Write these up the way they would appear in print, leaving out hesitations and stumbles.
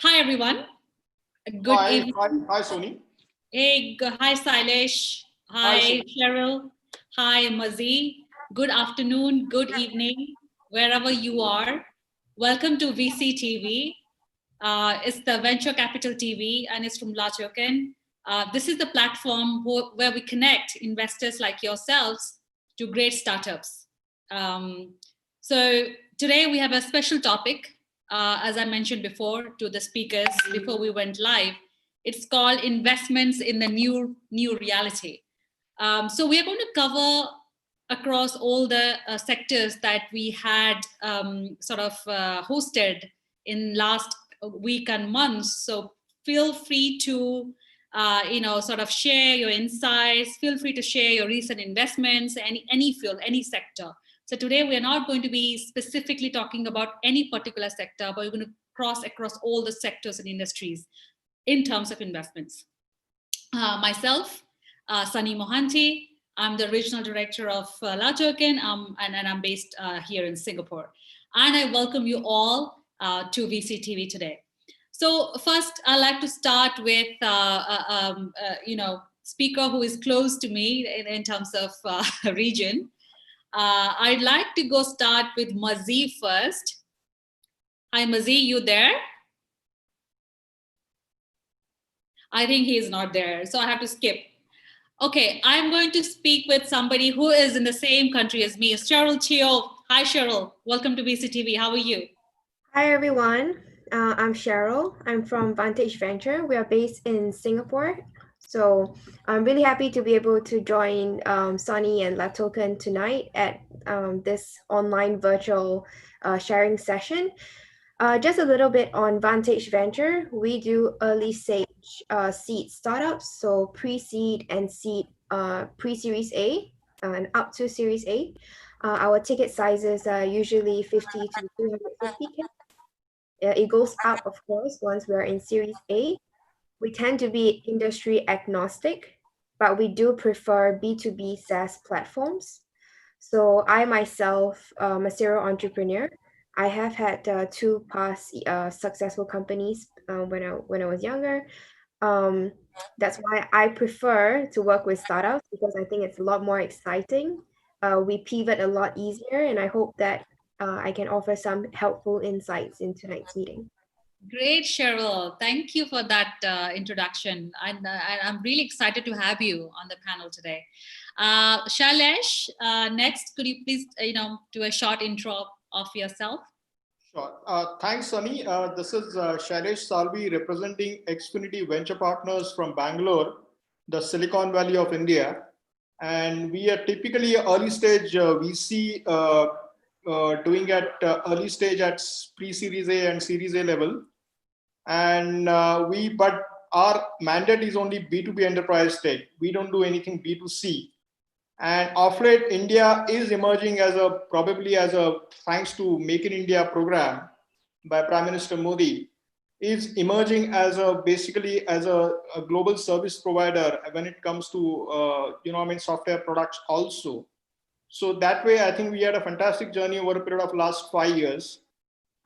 Hi, everyone. Good evening. Hi, Sony. Hey, hi, Sailesh. Hi, Cheryl. Hi, Mazi. Good afternoon, good evening, wherever you are. Welcome to VCTV. It's the Venture Capital TV, and it's from LATOKEN. This is the platform where we connect investors like yourselves to great startups. So today we have a special topic, as I mentioned before to the speakers before we went live. It's called investments in the new reality. So we are going to cover across all the sectors that we had hosted in last week and months. So feel free to share your insights. Feel free to share your recent investments, any field, any sector. So today we are not going to be specifically talking about any particular sector, but we're going to cross across all the sectors and industries in terms of investments. Myself, Sunny Mohanty, I'm the regional director of LATOKEN, and I'm based here in Singapore. And I welcome you all to VCTV today. So first, I'd like to start with speaker who is close to me in terms of region. I'd like to start with Mazi first. Hi, Mazi, you there? I think he's not there, so I have to skip. Okay, I'm going to speak with somebody who is in the same country as me. Cheryl Chio. Hi, Cheryl. Welcome to VCTV. How are you? Hi, everyone. I'm Cheryl. I'm from Vantage Venture. We are based in Singapore. So I'm really happy to be able to join Sonny and LATOKEN tonight at this online virtual sharing session. Just a little bit on Vantage Venture. We do early stage seed startups, so pre-seed and seed, pre-series A and up to Series A. Our ticket sizes are usually 50 to 250K. It goes up, of course, once we're in Series A. We tend to be industry agnostic, but we do prefer B2B SaaS platforms. So I myself am a serial entrepreneur. I have had two past successful companies when I was younger. That's why I prefer to work with startups because I think it's a lot more exciting. We pivot a lot easier, and I hope that I can offer some helpful insights in tonight's meeting. Great, Cheryl. Thank you for that introduction. I'm really excited to have you on the panel today. Shailesh, next, could you please do a short intro of yourself? Sure. Thanks, Sunny. This is Shailesh Salvi representing Xfinity Venture Partners from Bangalore, the Silicon Valley of India. And we are typically early stage VC doing at early stage at pre-series A and Series A level. And but our mandate is only B2B enterprise tech. We don't do anything B2C. And of late, India is emerging as thanks to Make in India program by Prime Minister Modi, is emerging as basically as a global service provider when it comes to software products also. So that way, I think we had a fantastic journey over a period of last 5 years.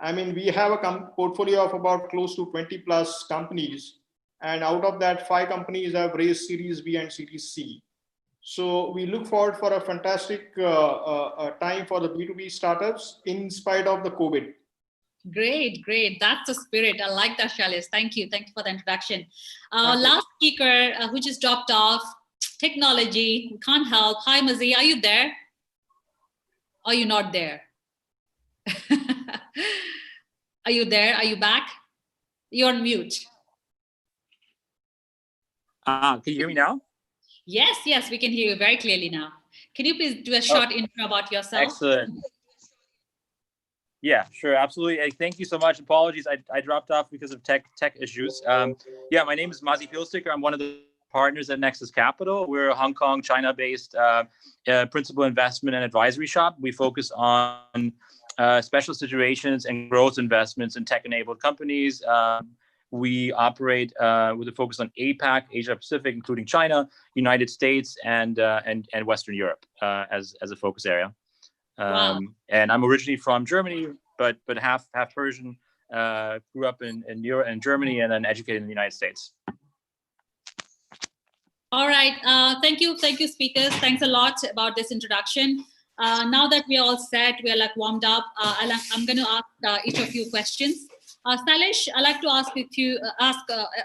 I mean, we have a portfolio of about close to 20 plus companies. And out of that, 5 companies have raised Series B and Series C. So we look forward for a fantastic time for the B2B startups in spite of the COVID. Great. That's the spirit. I like that, Shailesh. Thank you for the introduction. Last speaker who just dropped off, technology, we can't help. Hi, Mazi, are you there? Are you not there? Are you there? Are you back? You're on mute. Can you hear me now? Yes, we can hear you very clearly now. Can you please do a short intro about yourself? Excellent. Yeah, sure, absolutely. Thank you so much. Apologies, I dropped off because of tech issues. Yeah, my name is Mazi Pilsticker. I'm one of the partners at Nexus Capital. We're a Hong Kong, China-based principal investment and advisory shop. We focus on special situations and growth investments in tech-enabled companies. We operate with a focus on APAC, Asia Pacific, including China, United States, and Western Europe as a focus area. Wow. And I'm originally from Germany, but half Persian, grew up in Europe and Germany, and then educated in the United States. All right. Thank you, speakers. Thanks a lot about this introduction. Now that we're all set, we're like warmed up. I'm going to ask each of you questions. Sailesh, I'd like to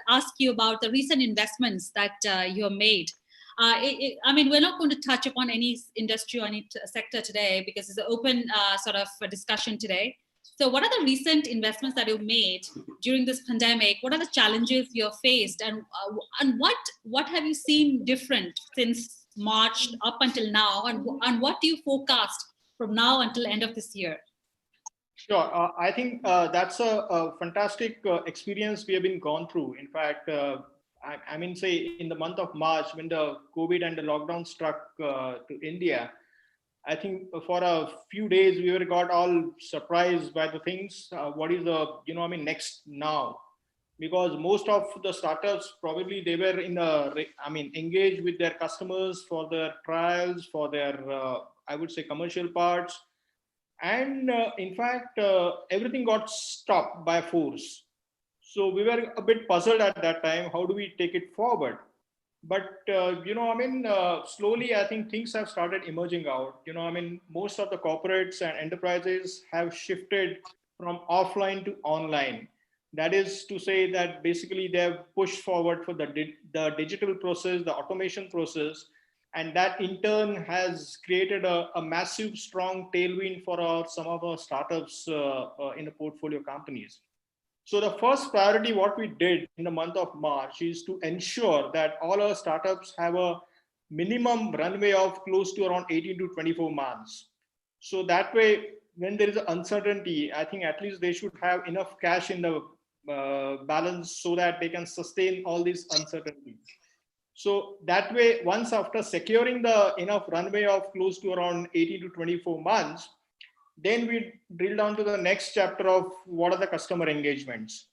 ask you about the recent investments that you have made. I mean, we're not going to touch upon any industry or any sector today because it's an open sort of discussion today. So what are the recent investments that you've made during this pandemic? What are the challenges you've faced? And what have you seen different since March up until now? And what do you forecast from now until end of this year? Sure. I think that's a fantastic experience we have been gone through. In fact, I mean, say in the month of March, when the COVID and the lockdown struck to India, I think for a few days we got all surprised by the things. What is the next now? Because most of the startups probably they were engaged with their customers for their trials, for their I would say commercial parts, and in fact everything got stopped by force. So we were a bit puzzled at that time. How do we take it forward? But slowly I think things have started emerging out. Most of the corporates and enterprises have shifted from offline to online. That is to say that basically they have pushed forward for the digital process, the automation process, and that in turn has created a massive strong tailwind for some of our startups in the portfolio companies. So the first priority, what we did in the month of March, is to ensure that all our startups have a minimum runway of close to around 18 to 24 months. So that way, when there is uncertainty, I think at least they should have enough cash in the balance so that they can sustain all these uncertainties. So that way, once after securing the enough runway of close to around 18 to 24 months, then we drill down to the next chapter of what are the customer engagements.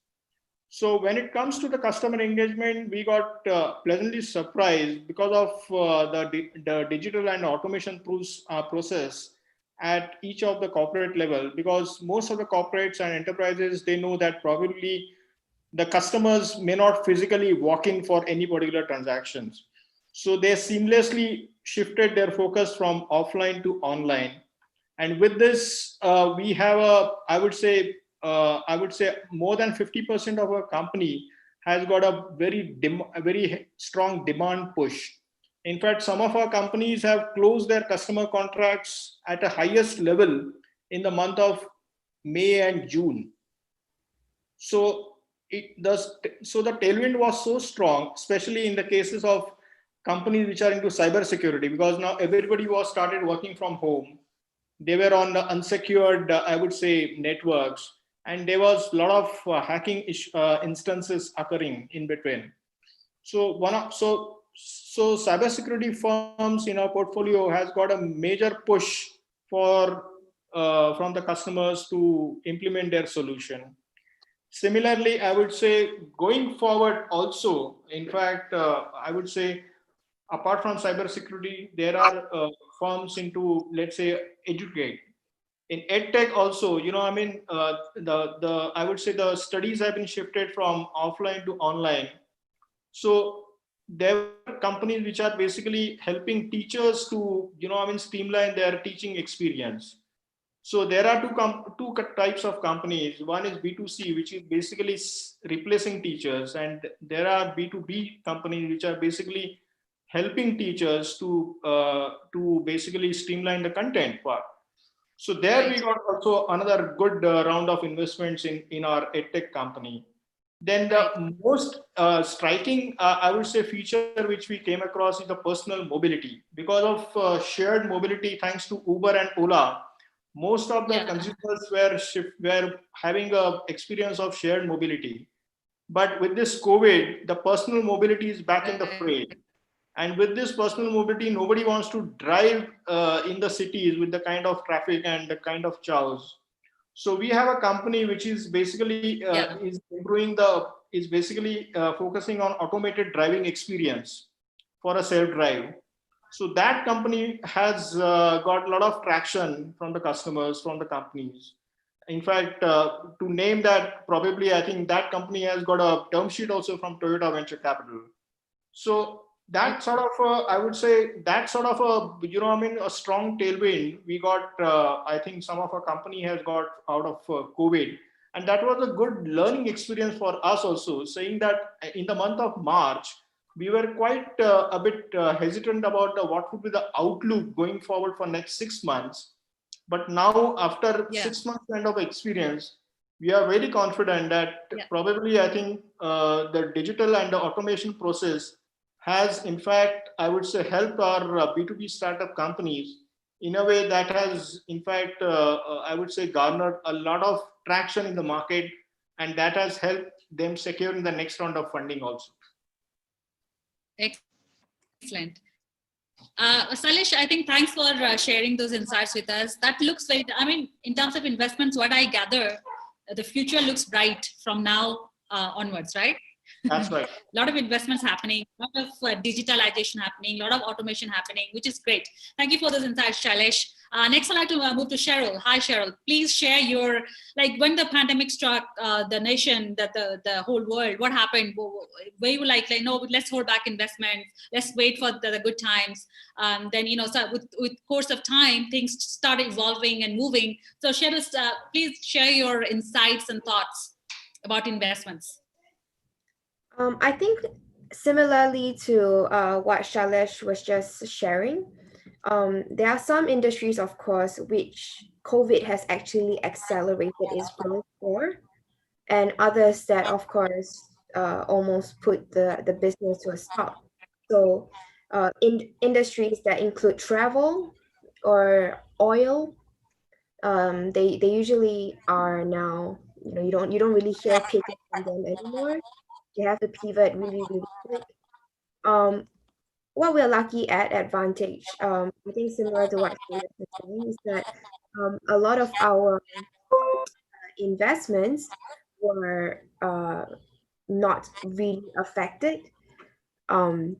So when it comes to the customer engagement, we got pleasantly surprised because of the digital and automation process at each of the corporate level, because most of the corporates and enterprises, they know that probably the customers may not physically walk in for any particular transactions. So they seamlessly shifted their focus from offline to online. And with this, we have I would say more than 50% of our company has got a very strong demand push. In fact, some of our companies have closed their customer contracts at a highest level in the month of May and June. So the tailwind was so strong, especially in the cases of companies which are into cybersecurity, because now everybody was started working from home. They were on the unsecured, I would say, networks, and there was a lot of hacking instances occurring in between. So cybersecurity firms in our portfolio has got a major push from the customers to implement their solution. Similarly, I would say going forward also, in fact, I would say apart from cybersecurity, there are firms into, let's say, educate. In edtech also, I would say the studies have been shifted from offline to online. So there are companies which are basically helping teachers to, streamline their teaching experience. So there are two types of companies. One is B2C, which is basically replacing teachers, and there are B2B companies which are basically helping teachers to basically streamline the content part. So there we got also another good round of investments in our edtech company. Then the most striking, I would say, feature which we came across is the personal mobility. Because of shared mobility, thanks to Uber and Ola, most of the consumers were having an experience of shared mobility. But with this COVID, the personal mobility is back in the fray. And with this personal mobility, nobody wants to drive in the cities with the kind of traffic and the kind of chaos. So we have a company which is basically focusing on automated driving experience for a self-drive. So that company has got a lot of traction from the customers, from the companies. In fact, to name that, probably I think that company has got a term sheet also from Toyota Venture Capital. So that sort of, I would say, that sort of a, a strong tailwind we got. I think some of our company has got out of COVID, and that was a good learning experience for us also. Saying that in the month of March, we were quite a bit hesitant about what would be the outlook going forward for next 6 months. But now, after 6 months kind of experience, we are very confident that probably I think the digital and the automation process has, in fact, I would say, helped our B2B startup companies in a way that has, in fact, I would say, garnered a lot of traction in the market, and that has helped them securing the next round of funding also. Excellent. Salish, I think thanks for sharing those insights with us. That looks very, I mean, in terms of investments, what I gather, the future looks bright from now onwards, right? That's right. A lot of investments happening, a lot of digitalization happening, a lot of automation happening, which is great. Thank you for those insights, Shailesh. Next, I'd like to move to Cheryl. Hi, Cheryl. Please share your, like, when the pandemic struck the nation, the whole world, what happened? Where you were like, no, let's hold back investment. Let's wait for the good times. Then, so with course of time, things started evolving and moving. So Cheryl, please share your insights and thoughts about investments. I think similarly to what Shailesh was just sharing, there are some industries, of course, which COVID has actually accelerated its growth for, and others that, of course, almost put the business to a stop. So in industries that include travel or oil, they usually are now, you don't really hear picking from them anymore. You have to pivot really, really quick. What we're lucky at Vantage, I think similar to what Shailesh was saying, is that a lot of our investments were not really affected. We're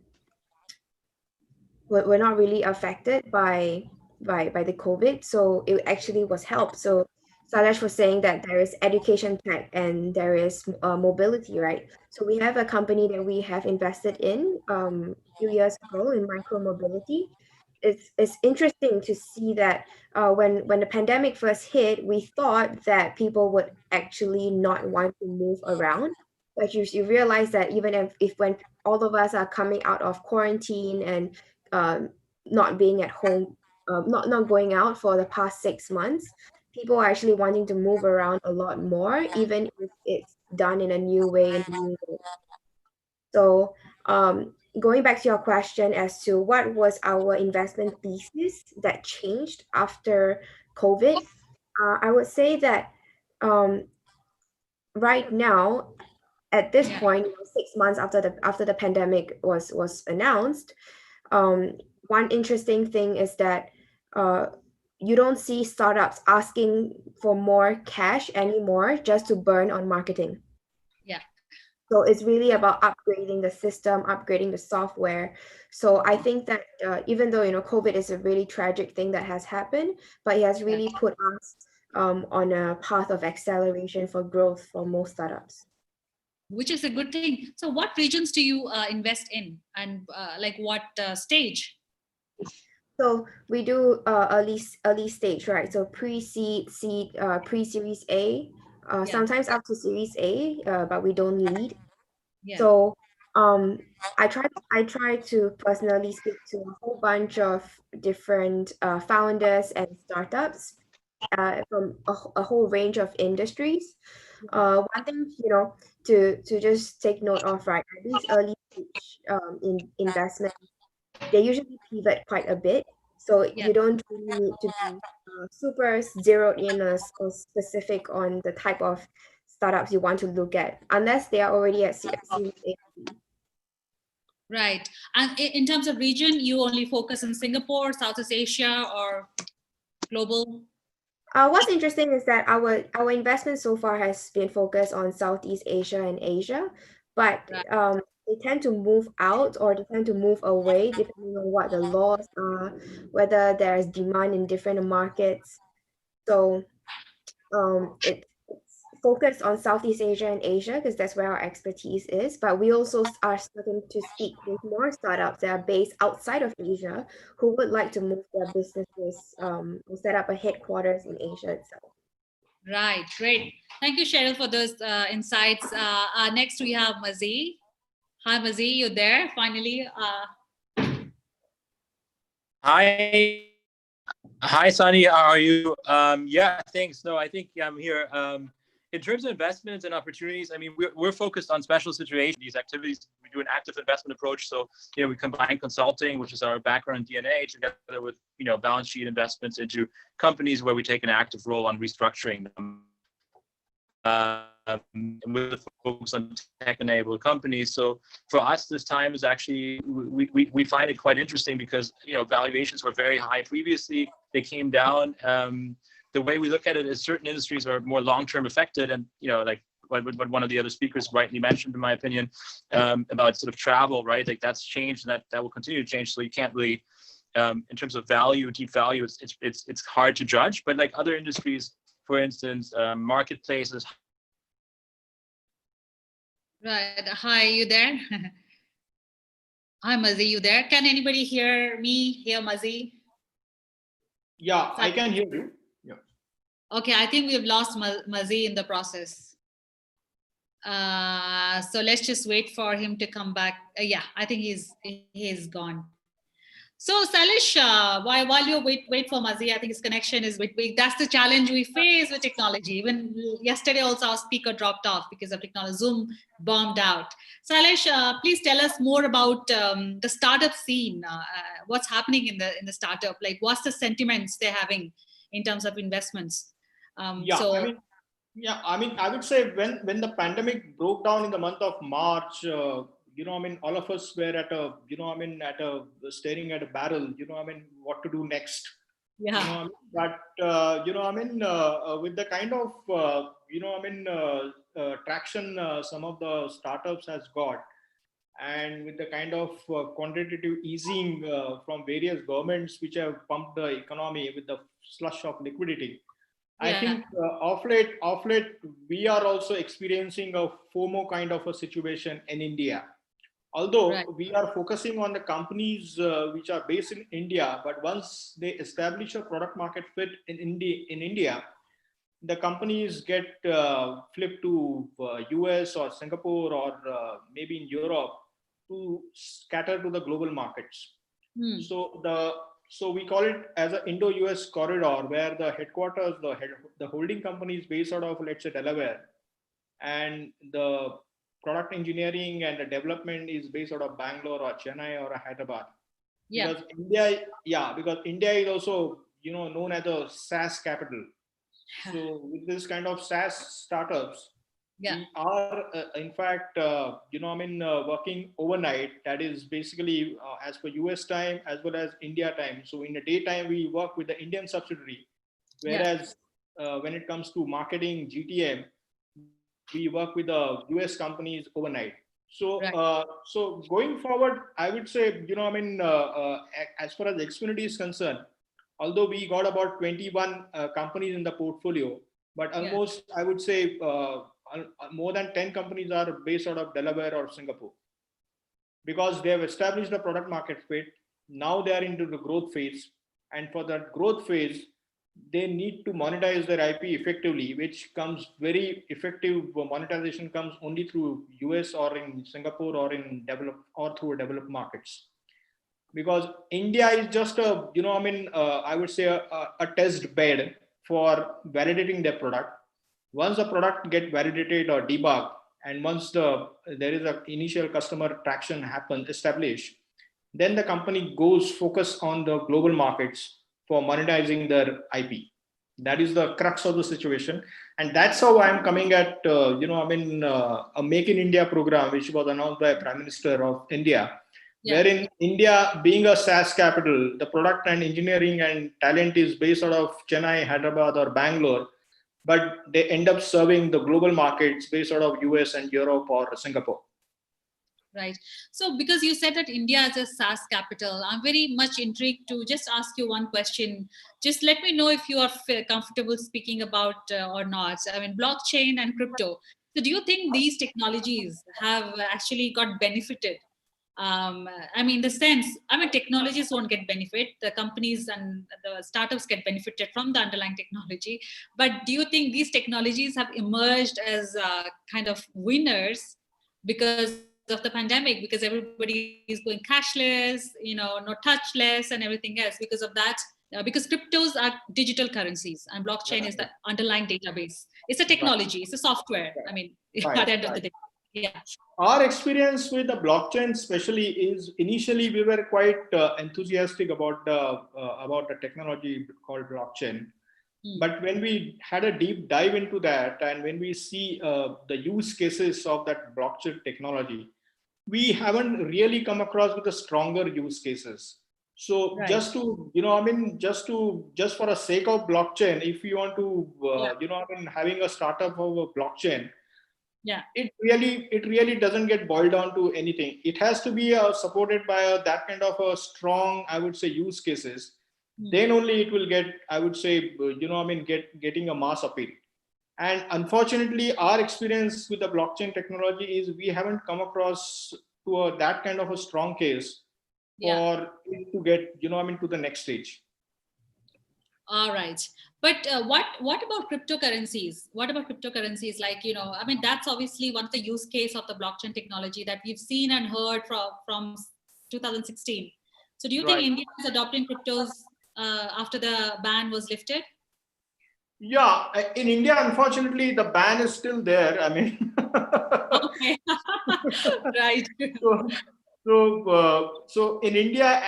not really affected by the COVID, so it actually was helped. So Sailesh was saying that there is education tech and there is mobility, right? So we have a company that we have invested in a few years ago in micro mobility. It's interesting to see that when the pandemic first hit, we thought that people would actually not want to move around. But you realize that even if when all of us are coming out of quarantine and not being at home, not going out for the past 6 months, people are actually wanting to move around a lot more, even if it's done in a new way, in a new way. So going back to your question as to what was our investment thesis that changed after COVID, I would say that right now, at this point, 6 months after the pandemic was announced, one interesting thing is that you don't see startups asking for more cash anymore just to burn on marketing. Yeah. So it's really about upgrading the system, upgrading the software. So I think that even though COVID is a really tragic thing that has happened, but it has really put us on a path of acceleration for growth for most startups. Which is a good thing. So what regions do you invest in, and like what stage? So we do early stage, right? So pre-seed, seed, pre-series A, sometimes up to series A, but we don't lead. Yeah. So I try to personally speak to a whole bunch of different founders and startups from a whole range of industries. One thing to just take note of, right? At these early stage in investment, they usually pivot quite a bit. So you don't really need to be super zeroed in or specific on the type of startups you want to look at, unless they are already at Series A. Right. And in terms of region, you only focus on Singapore, Southeast Asia, or global? What's interesting is that our investment so far has been focused on Southeast Asia and Asia, but they tend to move out or they tend to move away depending on what the laws are, whether there's demand in different markets. So It's focused on Southeast Asia and Asia because that's where our expertise is. But we also are starting to speak with more startups that are based outside of Asia who would like to move their businesses or set up a headquarters in Asia itself. Right, great. Thank you, Cheryl, for those insights. Next, we have Mazi. Hi, Mazi, you there? Finally. Hi, Sunny. How are you? Yeah, thanks. No, I think I'm here. In terms of investments and opportunities, I mean, we're focused on special situations. These activities, we do an active investment approach. So, we combine consulting, which is our background DNA, together with, balance sheet investments into companies where we take an active role on restructuring them. With the focus on tech-enabled companies. So for us, this time is actually, we find it quite interesting because, valuations were very high previously. They came down. The way we look at it is certain industries are more long-term affected. And, like what one of the other speakers rightly mentioned, in my opinion, about sort of travel, right? Like that's changed and that will continue to change. So you can't really, in terms of value, deep value, it's hard to judge. But like other industries, for instance, marketplaces. Right. Hi, you there? Hi, Mazi, you there? Can anybody hear me? Hear Mazi? Yeah, I can hear you. Yeah. Okay, I think we've lost Mazi in the process. So let's just wait for him to come back. Yeah, I think he's gone. So Salish, while you wait for Mazi, I think his connection is bit weak. That's the challenge we face with technology. Even yesterday also our speaker dropped off because of technology. Zoom bombed out. Salish, please tell us more about the startup scene. What's happening in the startup? Like what's the sentiments they're having in terms of investments? I mean, I would say when the pandemic broke down in the month of March, all of us were staring at a barrel, what to do next. Yeah. But with the kind of, traction some of the startups has got, and with the kind of quantitative easing from various governments which have pumped the economy with the slush of liquidity, I think off late, we are also experiencing a FOMO kind of a situation in India. Although we are focusing on the companies which are based in India, but once they establish a product market fit in India, the companies get flipped to US or Singapore or maybe in Europe to scatter to the global markets. So we call it as an Indo-US corridor, where the headquarters, the holding company is based out of, let's say, Delaware, and the product engineering and the development is based out of Bangalore or Chennai or Hyderabad. Yeah. Because India is also, known as a SaaS capital. So with this kind of SaaS startups, we are in fact, working overnight. That is basically as per US time as well as India time. So in the daytime, we work with the Indian subsidiary, whereas when it comes to marketing GTM, we work with the US companies overnight. So so going forward, I would say, as far as Xfinity is concerned, although we got about 21 companies in the portfolio, but almost I would say more than 10 companies are based out of Delaware or Singapore, because they have established the product market fit. Now they are into the growth phase, and for that growth phase, they need to monetize their IP effectively, which comes very effective. Monetization comes only through US or in Singapore or in developed or through developed markets. Because India is just a, I would say a test bed for validating their product. Once the product get validated or debugged, and once there is an initial customer traction established, then the company goes focus on the global markets for monetizing their IP. That is the crux of the situation, and that's how I'm coming at a Make in India program, which was announced by Prime Minister of India. Wherein India, being a SaaS capital, the product and engineering and talent is based out of Chennai, Hyderabad, or Bangalore, but they end up serving the global markets based out of US and Europe or Singapore. Right. So, because you said that India is a SaaS capital, I'm very much intrigued to just ask you one question. Just let me know if you are comfortable speaking about or not. I mean, blockchain and crypto. So, do you think these technologies have actually got benefited? I mean, the sense, I mean, technologies won't get benefit. The companies and the startups get benefited from the underlying technology. But do you think these technologies have emerged as kind of winners because of the pandemic, because everybody is going cashless, no touchless and everything else? Because of that, because cryptos are digital currencies and blockchain is the underlying database. It's a technology, it's a software. I mean, at Right. the end of the day. Yeah. Our experience with the blockchain, especially, is initially we were quite enthusiastic about the technology called blockchain. But when we had a deep dive into that, and when we see the use cases of that blockchain technology, we haven't really come across with the stronger use cases. So Right. just to, I mean, just for a sake of blockchain, if you want to, I mean, having a startup of a blockchain, Yeah. it really doesn't get boiled down to anything. It has to be supported by that kind of a strong, I would say, use cases. Then only it will get, I would say, getting a mass appeal. And unfortunately, our experience with the blockchain technology is we haven't come across to that kind of a strong case Yeah. for it to get, to the next stage. All right. But what about cryptocurrencies? What about cryptocurrencies? Like, I mean, that's obviously one of the use case of the blockchain technology that we've seen and heard from 2016. So do you think Right. India is adopting cryptos after the ban was lifted? Yeah, in India, unfortunately, the ban is still there. I mean, Okay. Right. so so in India,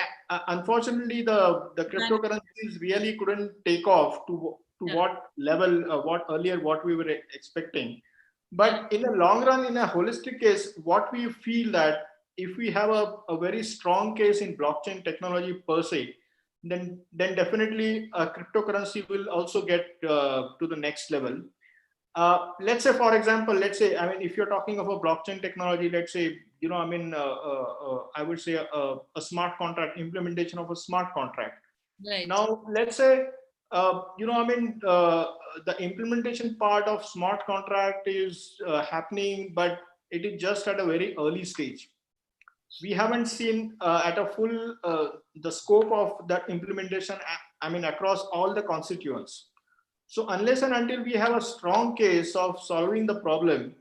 unfortunately, the Ban- cryptocurrencies really couldn't take off to yeah. what level, what we were expecting. Yeah. But in the long run, in a holistic case, what we feel that if we have a very strong case in blockchain technology per se, then definitely cryptocurrency will also get to the next level. Let's say, for example, I mean, if you're talking of a blockchain technology, let's say, I would say a smart contract, implementation of a smart contract. Right. Now, let's say, the implementation part of smart contract is happening, but it is just at a very early stage. We haven't seen at a full the scope of that implementation, I mean, across all the constituents. So unless and until we have a strong case of solving the problem,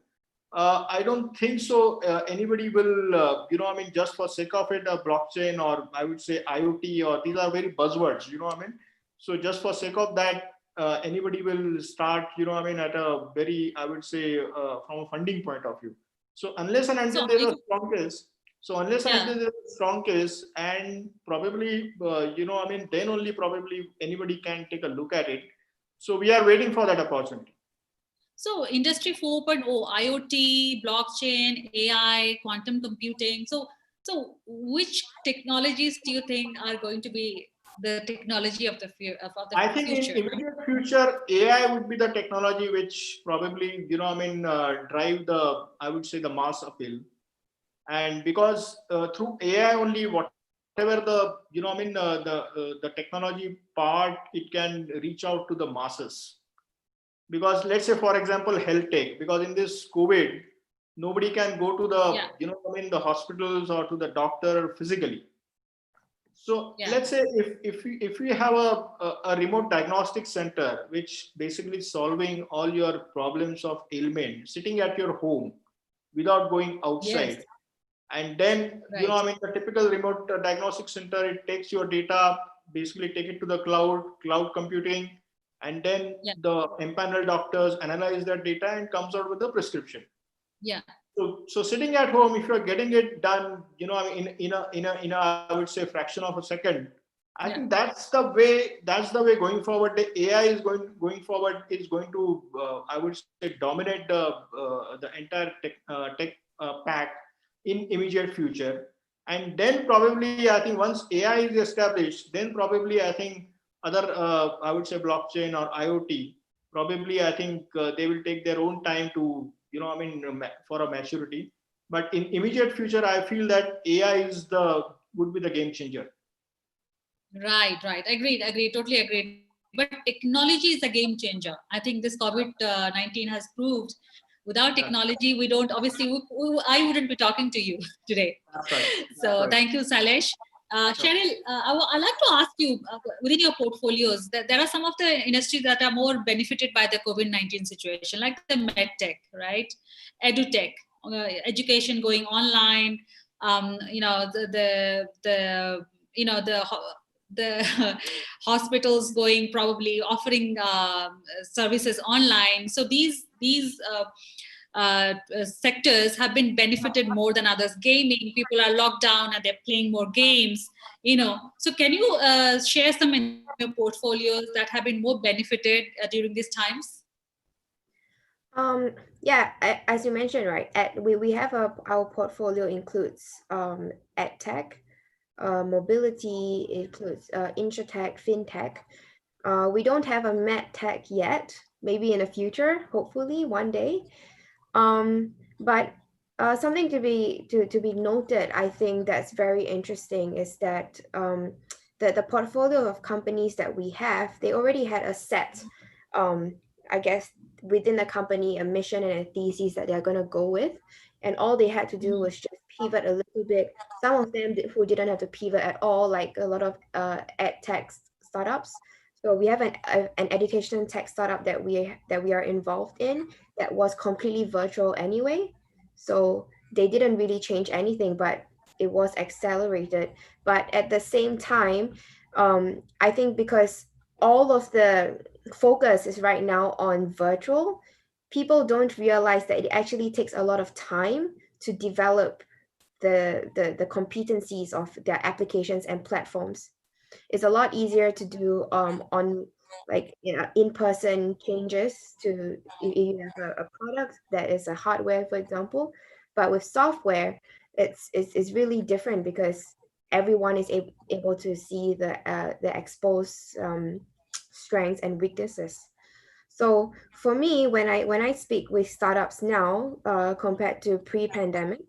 I don't think so. Anybody will, just for sake of it, a blockchain, or I would say IoT, or these are very buzzwords, So just for sake of that, anybody will start, at a very, I would say, from a funding point of view. So unless and So until are there's a you, strong case, so unless and yeah. until there's a strong case, and probably, then only probably anybody can take a look at it. So we are waiting for that opportunity. So industry 4.0, IoT, blockchain, AI, quantum computing. So which technologies do you think are going to be the technology of the I think in future? immediate future, AI would be the technology which probably, drive the, I would say, the mass appeal. And because through AI only, whatever the, the technology part, it can reach out to the masses. Because let's say, for example, health tech, because in this COVID, nobody can go to the, Yeah. the hospitals or to the doctor physically. So Yeah. let's say if we have a remote diagnostic center, which basically solving all your problems of ailment, sitting at your home without going Yes. outside, and then Right. the typical remote diagnostic center, it takes your data, basically take it to the cloud computing, and then Yeah. the empaneled doctors analyze that data and comes out with the prescription. Yeah. So sitting at home, if you're getting it done, in a I would say fraction of a second, I Yeah. think that's the way going forward. The AI is going forward, is going to I would say dominate the entire tech pack in immediate future. And then probably, I think once AI is established, then probably I think other I would say blockchain or IoT, probably I think they will take their own time to, for a maturity. But in immediate future, I feel that AI would be the game changer. Right. Agreed. Totally agreed. But technology is a game changer. I think this COVID-19 has proved without technology, we don't, obviously, I wouldn't be talking to you today. That's right. So thank you, Sailesh. Cheryl, I'd like to ask you, within your portfolios, there are some of the industries that are more benefited by the COVID-19 situation, like the medtech, right? EduTech, education going online, the hospitals going, probably offering services online. So these sectors have been benefited more than others. Gaming, people are locked down and they're playing more games. So can you share some in your portfolios that have been more benefited during these times? Yeah, as you mentioned, right? We have our portfolio includes ed tech, mobility, includes insurtech, fintech. We don't have a med tech yet. Maybe in the future, hopefully one day. But something to be noted, I think that's very interesting, is that the portfolio of companies that we have, they already had a set, I guess, within the company, a mission and a thesis that they're going to go with, and all they had to do was just pivot a little bit. Some of them who didn't have to pivot at all, like a lot of ed tech startups. So we have an education tech startup that we are involved in that was completely virtual anyway. So they didn't really change anything, but it was accelerated. But at the same time, I think because all of the focus is right now on virtual, people don't realize that it actually takes a lot of time to develop the competencies of their applications and platforms. It's a lot easier to do on like in-person changes to if you have a product that is a hardware, for example. But with software, it's really different because everyone is able to see the exposed strengths and weaknesses. So for me, when I speak with startups now, compared to pre-pandemic,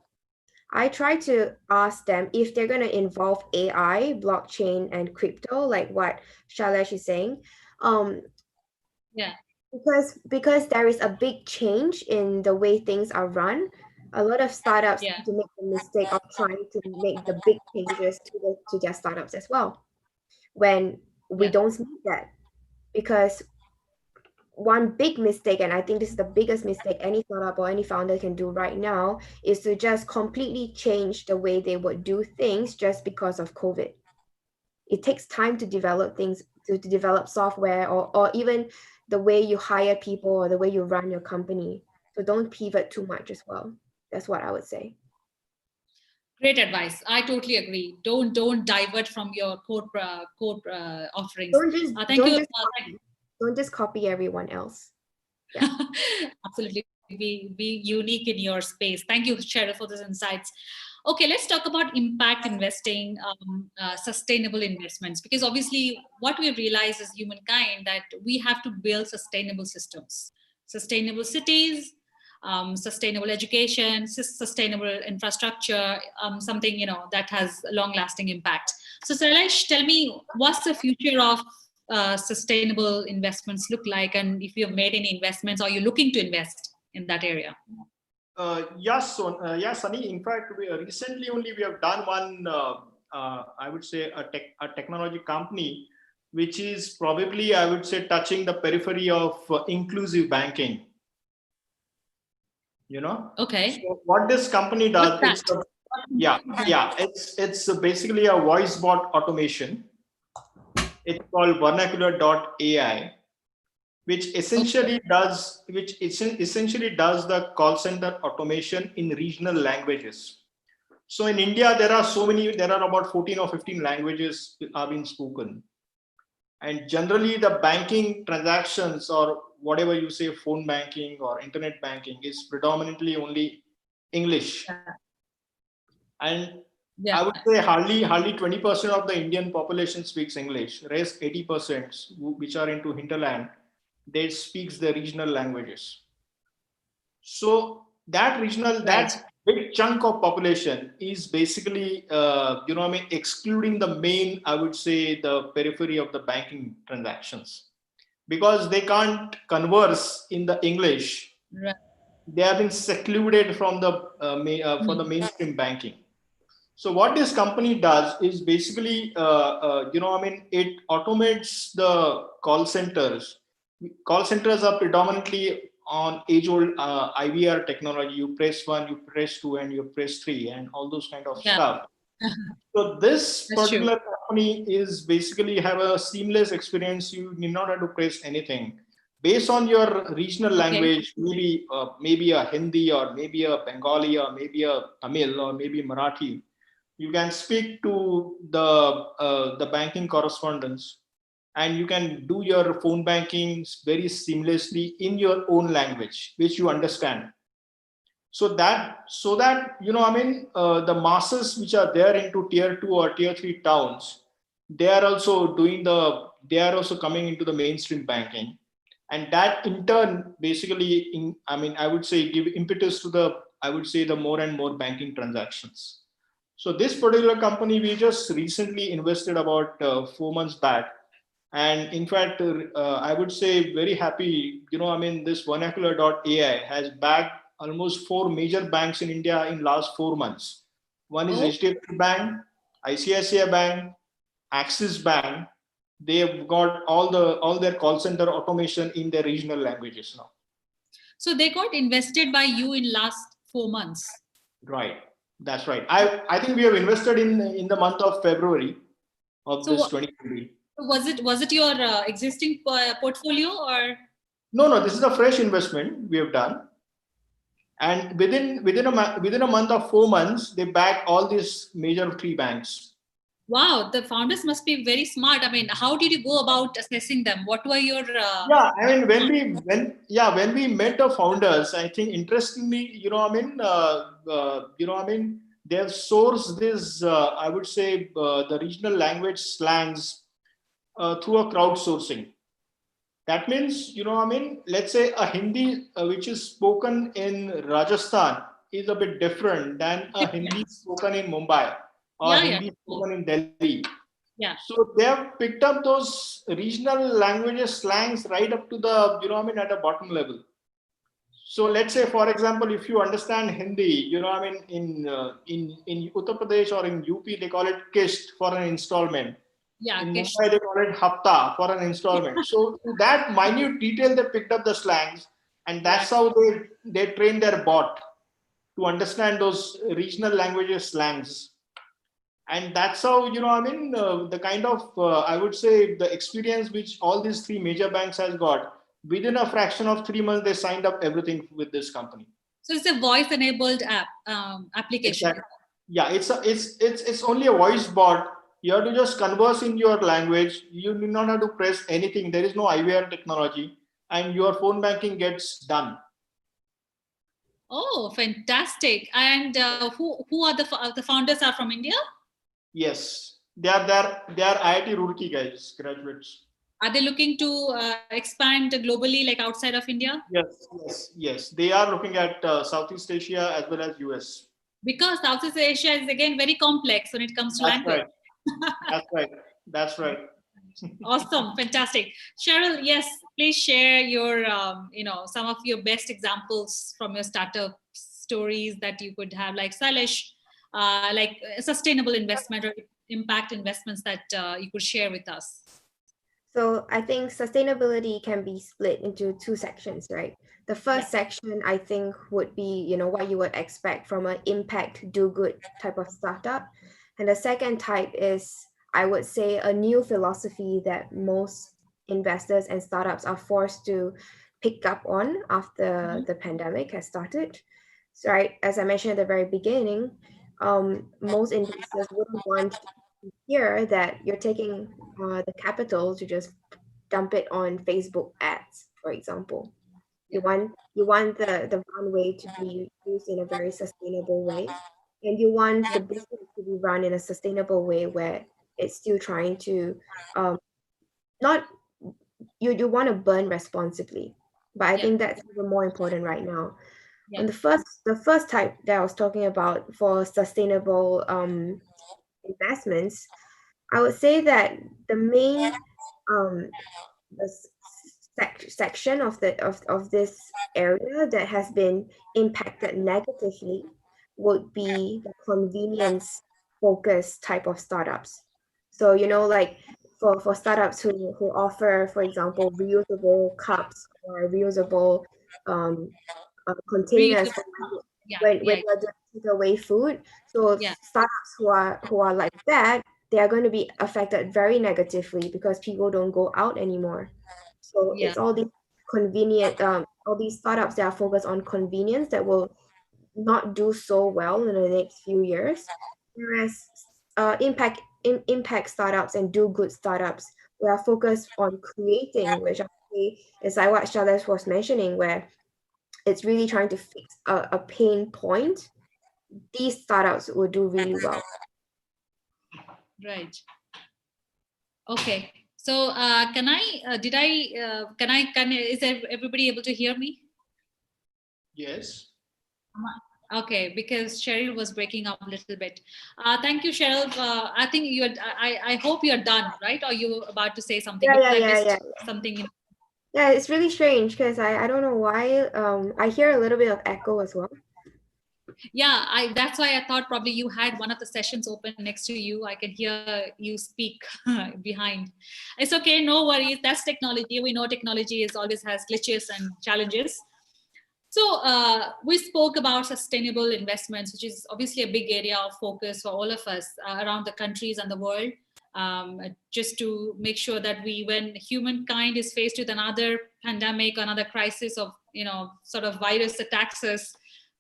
I try to ask them if they're going to involve AI, blockchain, and crypto, like what Shailesh is saying. Yeah. Because there is a big change in the way things are run. A lot of startups Yeah. tend to make the mistake of trying to make the big changes to their startups as well, when we don't need that. Because one big mistake, and I think this is the biggest mistake any startup or any founder can do right now, is to just completely change the way they would do things just because of COVID. It takes time to develop things, to develop software, or even the way you hire people or the way you run your company. So don't pivot too much as well. That's what I would say. Great advice. I totally agree. Don't divert from your core offerings. Don't just copy everyone else. Yeah. Absolutely. Be unique in your space. Thank you, Cheryl, for those insights. Okay, let's talk about impact investing, sustainable investments, because obviously what we realize as humankind that we have to build sustainable systems, sustainable cities, sustainable education, sustainable infrastructure, something that has long-lasting impact. So, Sailesh, tell me, what's the future of sustainable investments look like, and if you have made any investments, or you're looking to invest in that area? Yes, Sunny. In fact, recently only we have done one. I would say a technology company, which is probably, I would say, touching the periphery of inclusive banking. Okay. So what this company does, it's basically a voice bot automation. It's called vernacular.ai, which essentially does the call center automation in regional languages. So in India, there are about 14 or 15 languages are being spoken. And generally the banking transactions, or whatever you say, phone banking or internet banking, is predominantly only English. And I would say hardly 20% of the Indian population speaks English. Rest 80%, which are into hinterland, they speaks the regional languages. So that big chunk of population is basically, excluding the main, I would say, the periphery of the banking transactions, because they can't converse in the English. Right. They have been secluded from the for the mainstream banking. So what this company does is basically, it automates the call centers. Call centers are predominantly on age-old IVR technology. You press one, you press two, and you press three, and all those kind of Yeah, stuff. So this that's true. particular company is basically have a seamless experience. You need not have to press anything. Based on your regional Okay. language, maybe a Hindi, or maybe a Bengali, or maybe a Tamil, or maybe Marathi, you can speak to the banking correspondents, and you can do your phone banking very seamlessly in your own language, which you understand. So that the masses which are there into tier 2 or tier 3 towns, they are also coming into the mainstream banking, and that in turn basically I would say give impetus to the, I would say, the more and more banking transactions. So this particular company we just recently invested about 4 months back, and in fact, I would say very happy. This vernacular.ai has backed almost four major banks in India in last 4 months. One is Oh, HDFC Bank, ICICI Bank, Axis Bank. They have got all their call center automation in their regional languages now. so they got invested by you in last 4 months. Right. That's right. I think we have invested in the month of February of So this 2020. was it your existing portfolio or? No, this is a fresh investment we have done, and within a month of 4 months, they back all these major three banks. Wow, the founders must be very smart. I mean, how did you go about assessing them? What were your Yeah, I mean, when we met the founders, I think interestingly, they have sourced this, I would say, the regional language slangs through a crowdsourcing. That means, let's say a Hindi which is spoken in Rajasthan is a bit different than a Hindi different? spoken in Mumbai, or Yeah, yeah, Hindi spoken in Delhi. yeah, So they have picked up those regional languages slangs right up to the, at a bottom level. So let's say, for example, if you understand Hindi, in Uttar Pradesh or in UP, they call it kist for an installment. yeah, In Kish. Mumbai, they call it hafta for an installment. So to that minute detail, they picked up the slangs, and Right. that's how they train their bot to understand those regional languages slangs. And that's how the kind of I would say the experience which all these three major banks has got. Within a fraction of 3 months, they signed up everything with this company. So it's a voice-enabled application. Exactly. Yeah, it's only a voice bot. You have to just converse in your language. You do not have to press anything. There is no IVR technology, and your phone banking gets done. Oh, fantastic! And who are the founders are from India? Yes, they are IIT Roorkee guys, graduates. Are they looking to expand globally, like outside of India? Yes. They are looking at Southeast Asia as well as US. Because Southeast Asia is again very complex when it comes to That's language. right. That's right. Awesome, fantastic. Cheryl, yes, please share your, some of your best examples from your startup stories that you could have, like Sailesh, like sustainable investment or impact investments that you could share with us. So I think sustainability can be split into two sections, right? The first Yeah. section I think would be, what you would expect from an impact do good type of startup. And the second type is, I would say, a new philosophy that most investors and startups are forced to pick up on after the pandemic has started. So, right, as I mentioned at the very beginning, most investors wouldn't want here that you're taking the capital to just dump it on Facebook ads, for example. You want the runway to be used in a very sustainable way, and you want the business to be run in a sustainable way where it's still trying to not you want to burn responsibly. But I Yeah. think that's even more important right now. And the first type that I was talking about for sustainable investments, I would say that the main the section of this area that has been impacted negatively would be the convenience focused type of startups. So like for startups who offer, for example, reusable cups or reusable containers for when you're doing takeaway food. So startups who are like that, they are going to be affected very negatively because people don't go out anymore. So it's all these convenient, all these startups that are focused on convenience that will not do so well in the next few years. Whereas impact startups and do good startups, we are focused on creating, which I think is like what Shailesh was mentioning, where it's really trying to fix a pain point. These startups will do really well. Right. Okay. So can is everybody able to hear me? Yes. Okay, because Cheryl was breaking up a little bit. Thank you, Cheryl. I think I hope you're done, right? Or you about to say something? Yeah. Something. Yeah, it's really strange because I don't know why. I hear a little bit of echo as well. Yeah, that's why I thought probably you had one of the sessions open next to you. I can hear you speak behind. It's okay, no worries. That's technology. We know technology is always has glitches and challenges. So we spoke about sustainable investments, which is obviously a big area of focus for all of us around the countries and the world. Just to make sure that when humankind is faced with another pandemic, another crisis of sort of virus attacks us,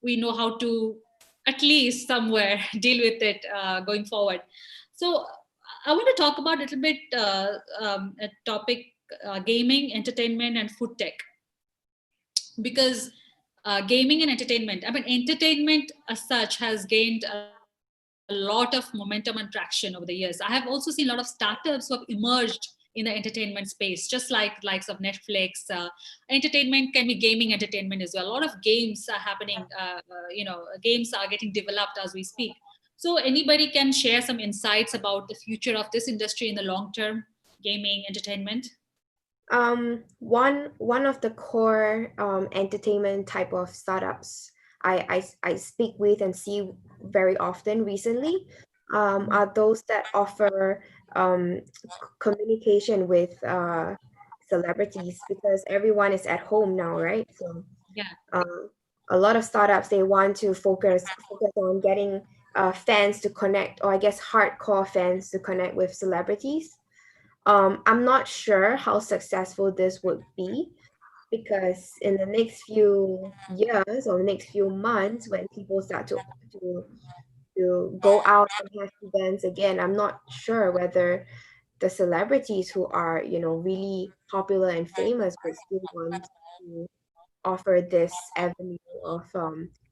we know how to at least somewhere deal with it going forward. So I want to talk about a little bit a topic, gaming, entertainment, and food tech, because gaming and entertainment, I mean, entertainment as such has gained a lot of momentum and traction over the years. I have also seen a lot of startups who have emerged in the entertainment space, just like likes of Netflix. Entertainment can be gaming entertainment as well. A lot of games are happening. Games are getting developed as we speak. So anybody can share some insights about the future of this industry in the long term, gaming, entertainment? One of the core entertainment type of startups I speak with and see very often recently are those that offer communication with celebrities, because everyone is at home now, right? So a lot of startups, they want to focus on getting fans to connect, or I guess hardcore fans to connect with celebrities. I'm not sure how successful this would be, because in the next few years or next few months, when people start to go out and have events again, I'm not sure whether the celebrities who are really popular and famous would still want to offer this avenue of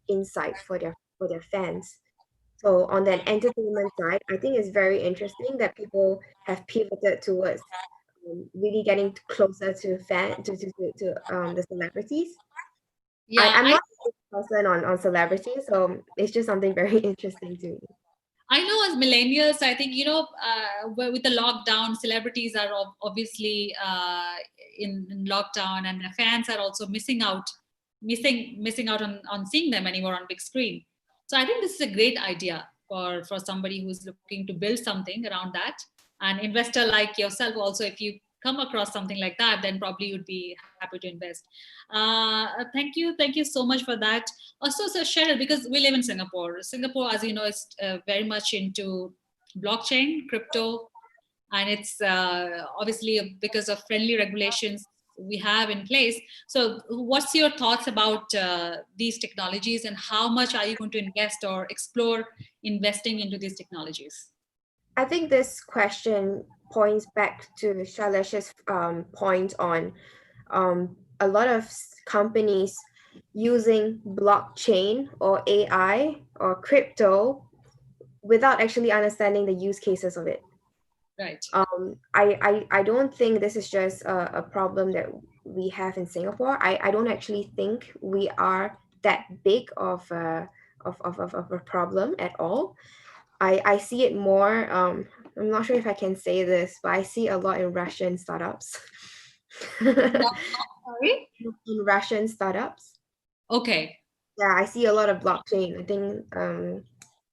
insight for their fans. So on that entertainment side, I think it's very interesting that people have pivoted towards really getting closer to the celebrities. I'm not a person on celebrities, so it's just something very interesting to me. I know as millennials, I think, with the lockdown, celebrities are obviously in lockdown, and the fans are also missing out on seeing them anymore on big screen. So I think this is a great idea for somebody who's looking to build something around that. An investor like yourself also, if you come across something like that, then probably you'd be happy to invest. Thank you so much for that. Also, so Cheryl, because we live in Singapore, as you know, is very much into blockchain, crypto, and it's obviously because of friendly regulations we have in place. So what's your thoughts about these technologies, and how much are you going to invest or explore investing into these technologies? I think this question points back to Shailesh's point on a lot of companies using blockchain or AI or crypto without actually understanding the use cases of it. Right. I don't think this is just a problem that we have in Singapore. I don't actually think we are that big of a problem at all. I see it more. I'm not sure if I can say this, but I see a lot in Russian startups. Sorry? In Russian startups. Okay. Yeah, I see a lot of blockchain. I think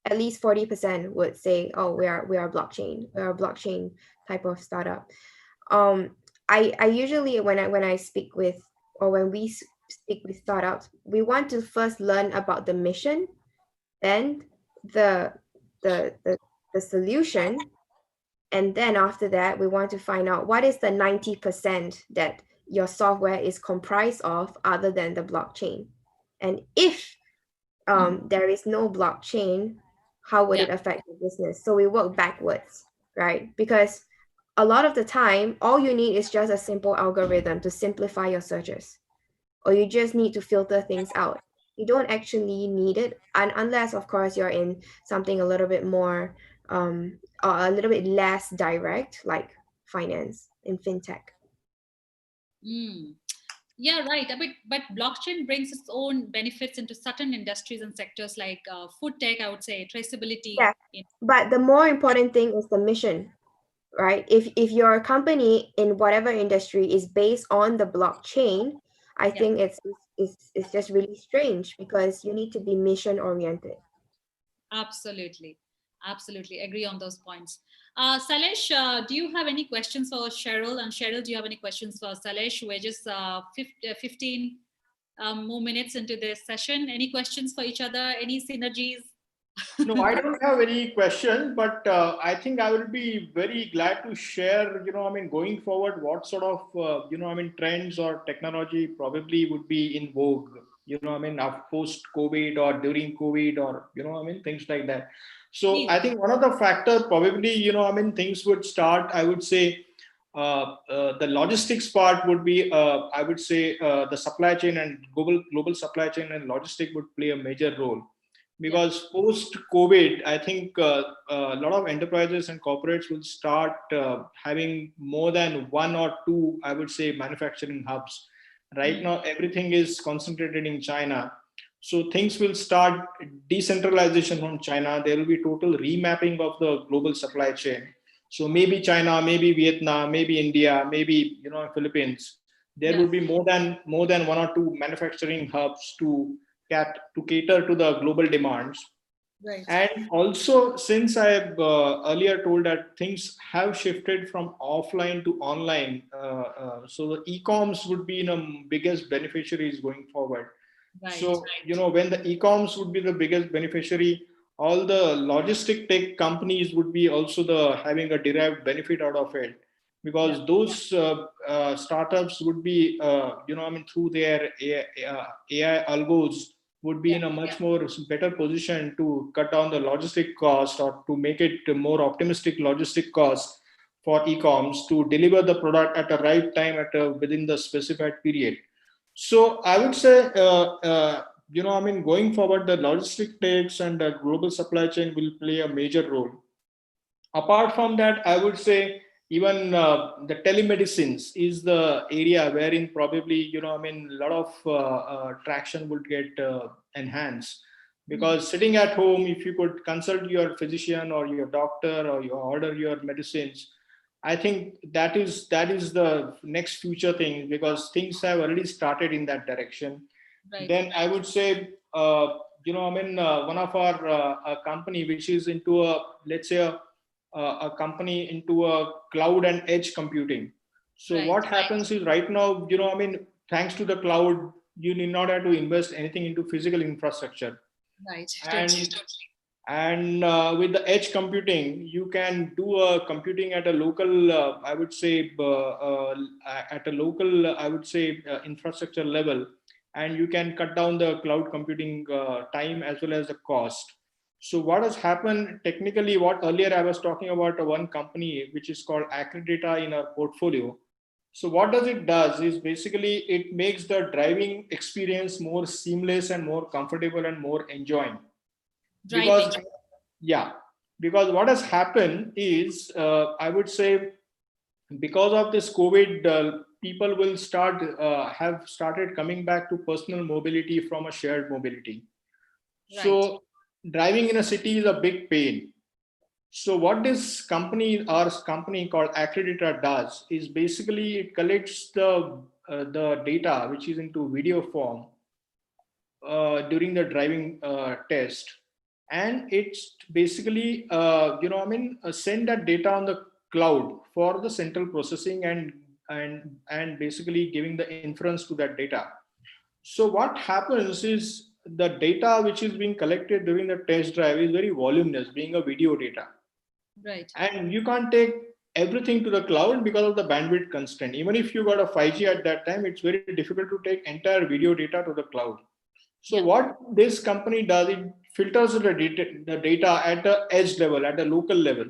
at least 40% would say, "Oh, we are blockchain. We are a blockchain type of startup." I usually when I speak with, or when we speak with startups, we want to first learn about the mission, then the the the, the solution, and then after that we want to find out what is the 90% that your software is comprised of other than the blockchain. And if there is no blockchain, how would it affect the business? So we work backwards, right? Because a lot of the time, all you need is just a simple algorithm to simplify your searches, or you just need to filter things out. You don't actually need it, and unless, of course, you're in something a little bit more, or a little bit less direct, like finance in fintech. Yeah, right. But blockchain brings its own benefits into certain industries and sectors like food tech, I would say, traceability. Yeah, but the more important thing is the mission, right? If your company in whatever industry is based on the blockchain, I think it's just really strange, because you need to be mission oriented. Absolutely. Absolutely. Agree on those points. Salesh, do you have any questions for Cheryl? And Cheryl, do you have any questions for Salesh? We're just 15 more minutes into this session. Any questions for each other? Any synergies? No, I don't have any question, but I think I will be very glad to share, going forward, what sort of, trends or technology probably would be in vogue, post COVID or during COVID, or, things like that. So I think one of the factors probably, things would start, I would say, the logistics part would be, I would say, the supply chain and global supply chain and logistic would play a major role. Because post COVID, I think a lot of enterprises and corporates will start having more than one or two, I would say, manufacturing hubs. Right now, everything is concentrated in China. So things will start decentralization from China. There will be total remapping of the global supply chain. So maybe China, maybe Vietnam, maybe India, maybe Philippines. There will be more than one or two manufacturing hubs to cater to the global demands. Right. And also, since I have earlier told that things have shifted from offline to online, so the e-coms would be biggest beneficiaries going forward. Right. So, when the e-coms would be the biggest beneficiary, all the logistic tech companies would be also having a derived benefit out of it, because those startups would be, through their AI algos, would be in a much more better position to cut down the logistic cost, or to make it a more optimistic logistic cost for e-coms to deliver the product at the right time within the specified period. So I would say, going forward, the logistic takes and the global supply chain will play a major role. Apart from that, I would say even the telemedicines is the area wherein probably, a lot of traction would get enhanced. Because sitting at home, if you could consult your physician or your doctor, or you order your medicines, I think that is the next future thing, because things have already started in that direction. Right. Then I would say, one of our company which is into let's say a company into a cloud and edge computing. So what happens is right now, thanks to the cloud, you need not have to invest anything into physical infrastructure. Right. And with the edge computing, you can do a computing at a local, I would say, infrastructure level, and you can cut down the cloud computing time as well as the cost. So what has happened technically, what earlier I was talking about one company which is called Accredita in our portfolio. So what it does is basically it makes the driving experience more seamless and more comfortable and more enjoying. Because what has happened is, I would say, because of this COVID, people will have started coming back to personal mobility from a shared mobility. Right. So driving in a city is a big pain. So what this company, our company called Accredita, does is basically it collects the data which is into video form during the driving test, and it's basically send that data on the cloud for the central processing and basically giving the inference to that data. So what happens is the data which is being collected during the test drive is very voluminous, being a video data. Right. And you can't take everything to the cloud because of the bandwidth constraint. Even if you got a 5G at that time, it's very difficult to take entire video data to the cloud. So what this company does, it filters the data at the edge level, at the local level,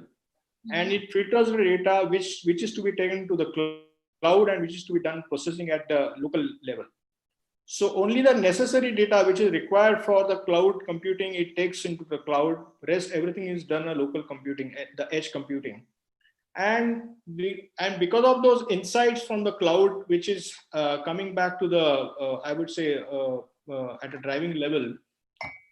and it filters the data which is to be taken to the cloud and which is to be done processing at the local level. So only the necessary data which is required for the cloud computing, it takes into the cloud. Rest everything is done on local computing, the edge computing. And because of those insights from the cloud, which is coming back to the, I would say, at a driving level,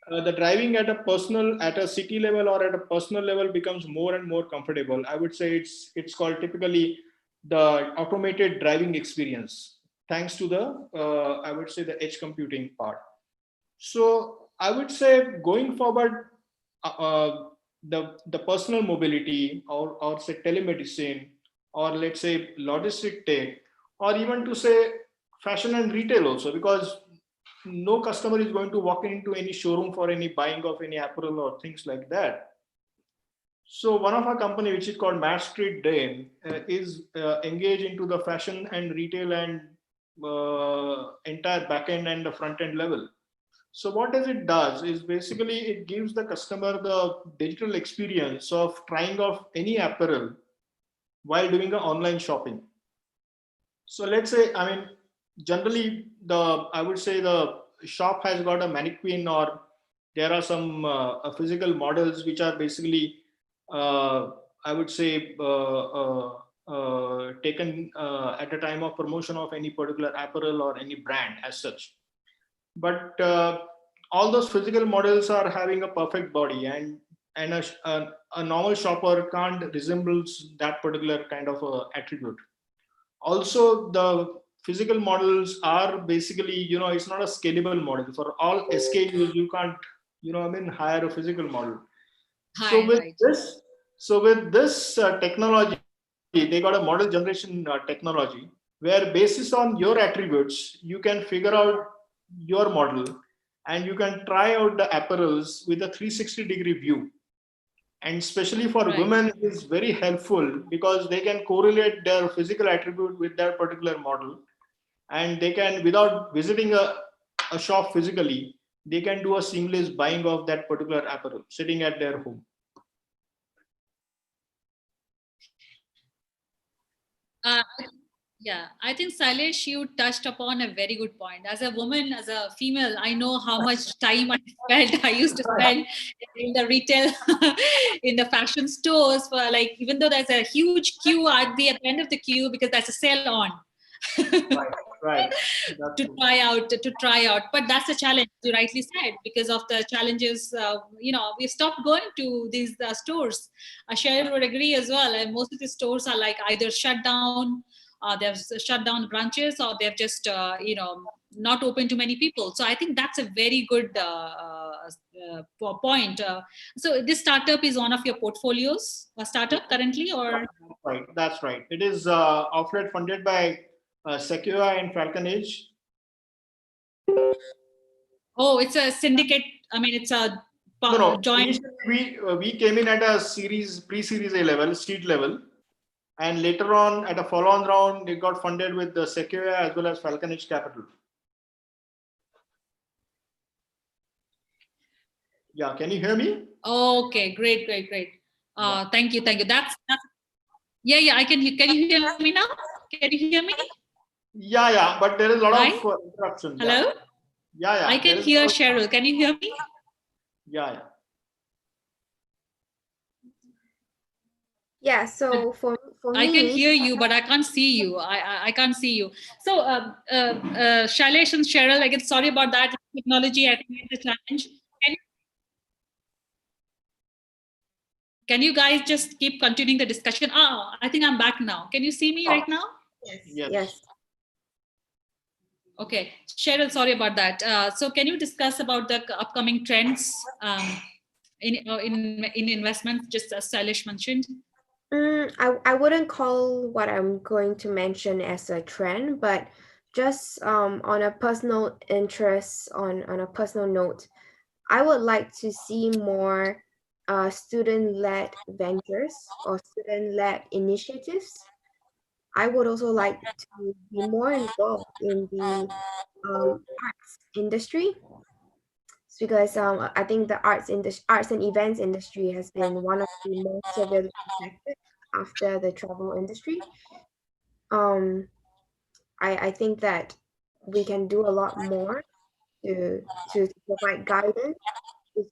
the driving at a city level or at a personal level becomes more and more comfortable. I would say it's called typically the automated driving experience, thanks to the, I would say, the edge computing part. So I would say going forward, the personal mobility or say telemedicine, or let's say logistic tech, or even to say fashion and retail also, because no customer is going to walk into any showroom for any buying of any apparel or things like that. So one of our company, which is called Mass Street Day, is engaged into the fashion and retail and entire back end and the front end level. So what it does is basically it gives the customer the digital experience of trying off any apparel while doing the online shopping. So let's say, I mean, generally I would say the shop has got a mannequin, or there are some physical models which are basically, I would say, taken at a time of promotion of any particular apparel or any brand as such. But all those physical models are having a perfect body, and a normal shopper can't resemble that particular kind of attribute. Also, the physical models are basically, it's not a scalable model. For all SKUs, you can't, hire a physical model. So with this technology, they got a model generation technology, where basis on your attributes, you can figure out your model, and you can try out the apparels with a 360-degree view. And especially for women, it is very helpful because they can correlate their physical attribute with their particular model, and they can, without visiting a shop physically, they can do a seamless buying of that particular apparel sitting at their home. Yeah, I think Sailesh, you touched upon a very good point. As a woman, as a female, I know how much time I used to spend in the retail, in the fashion stores, for like, even though there's a huge queue at the end of the queue because there's a sale on. Right. to try out, but that's a challenge, you rightly said, because of the challenges. We stopped going to these stores. Cheryl would agree as well, and most of the stores are like either shut down, they've shut down branches, or they've just not open to many people. So I think that's a very good point. So this startup is one of your portfolios, a startup currently, or? Right, that's right. It is offset funded by Sequoia and Falcon Age. Oh, it's a syndicate. I mean, it's a joint. We came in at a pre-series A level, seed level, and later on at a follow-on round, it got funded with the Sequoia as well as Falcon Age Capital. Yeah, can you hear me? Okay, great. Thank you. That's yeah. I can you hear me now? Can you hear me? Yeah, but there is a lot of interruption. Hello? Yeah. I can hear Cheryl. Can you hear me? Yeah. Yeah, so for I can me, hear you, but I can't see you. I can't see you. So, Shailesh and Cheryl, again, sorry about that. Technology, I think, is the challenge. Can you guys just keep continuing the discussion? I think I'm back now. Can you see me right now? yes. Okay, Cheryl, sorry about that. So, can you discuss about the upcoming trends in investments, just as Shailesh mentioned? I wouldn't call what I'm going to mention as a trend, but just on a personal interest, on a personal note, I would like to see more student-led ventures or student-led initiatives. I would also like to be more involved in the arts industry. It's because I think the arts and events industry has been one of the most severely affected after the travel industry. Um, I think that we can do a lot more to provide guidance. If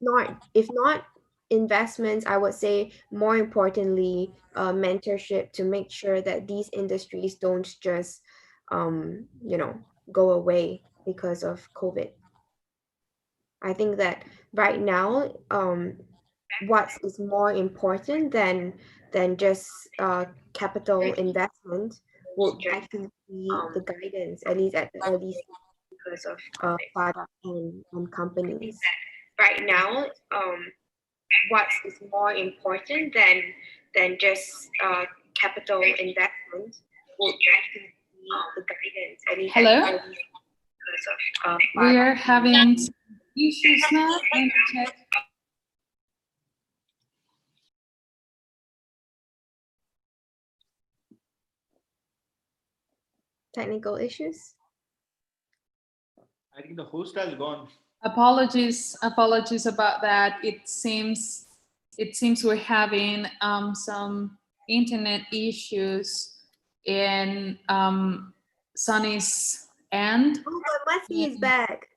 not investments, I would say more importantly, mentorship to make sure that these industries don't just go away because of COVID. I think that right now, what is more important than just capital investment would actually be the guidance, at least at the early stage, because of startup and companies. Right now, what is more important than just capital investment would actually be the guidance, at least Hello? at the early stage, because of We are having issues now. Let me check. technical issues. I think the host has gone. Apologies about that. It seems we're having some internet issues in Sunny's end. Oh, but Masi is back.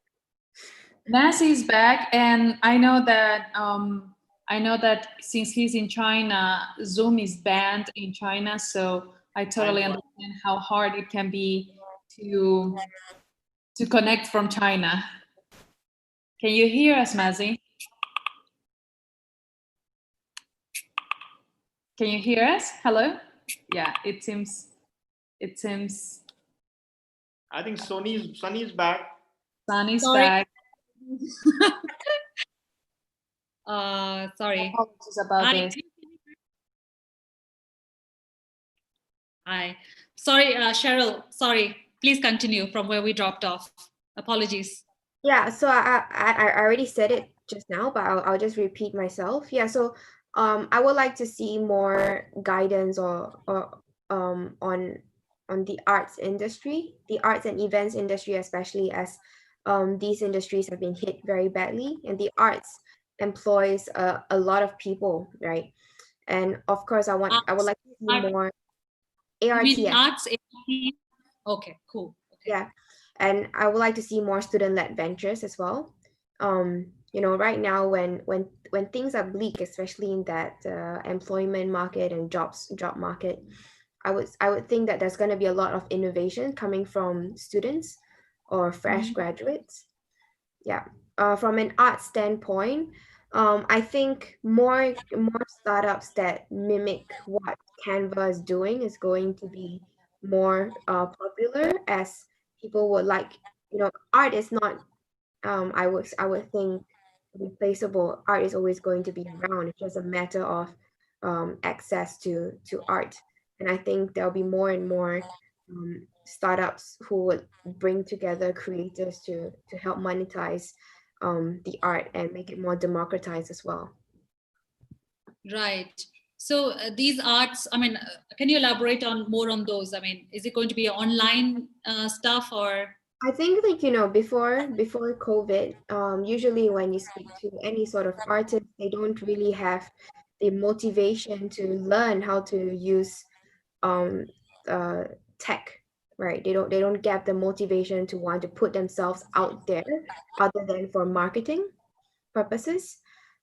Nancy is back, and I know that since he's in China, Zoom is banned in China. So I totally understand how hard it can be to connect from China. Can you hear us, Mazi? Can you hear us? Hello? Yeah, it seems. I think Sunny's back. Sunny's Sorry. back. Sorry. Apologies about this. Hi. Sorry, Cheryl. Sorry. Please continue from where we dropped off. Apologies. Yeah, so I already said it just now, but I'll just repeat myself. Yeah, so I would like to see more guidance or on the arts industry, the arts and events industry, especially as these industries have been hit very badly, and the arts employs a lot of people, right? And of course, I would like to see more ARTS. Arts. Okay, cool. Okay. Yeah, and I would like to see more student-led ventures as well. Right now when things are bleak, especially in that employment market and job market, I would think that there's going to be a lot of innovation coming from students or fresh graduates. Yeah. From an art standpoint, I think more startups that mimic what Canva is doing is going to be more popular, as people would like. Art is not. I would think replaceable. Art is always going to be around. It's just a matter of access to art, and I think there'll be more and more startups who would bring together creators to help monetize the art and make it more democratized as well. Right. So these arts, I mean, can you elaborate on more on those? I mean, is it going to be online stuff or? I think before COVID, usually when you speak to any sort of artist, they don't really have the motivation to learn how to use tech, right? They don't get the motivation to want to put themselves out there other than for marketing purposes.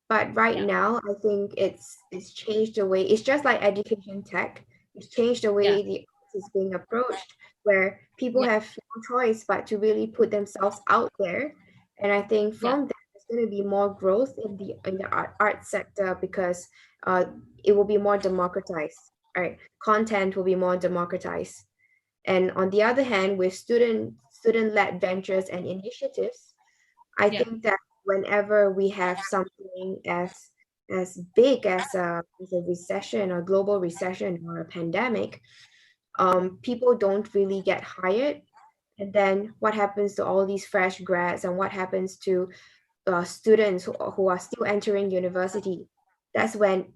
But right now, I think it's changed the way. It's just like education tech. It's changed the way the arts is being approached, where people Yeah. have no choice but to really put themselves out there. And I think Yeah. from that, there's going to be more growth in the art sector because uh, it will be more democratized. Right, content will be more democratized. And on the other hand, with student-led ventures and initiatives, I Yeah. think that whenever we have something as big as a recession or global recession or a pandemic, people don't really get hired. And then what happens to all these fresh grads and what happens to students who are still entering university? That's when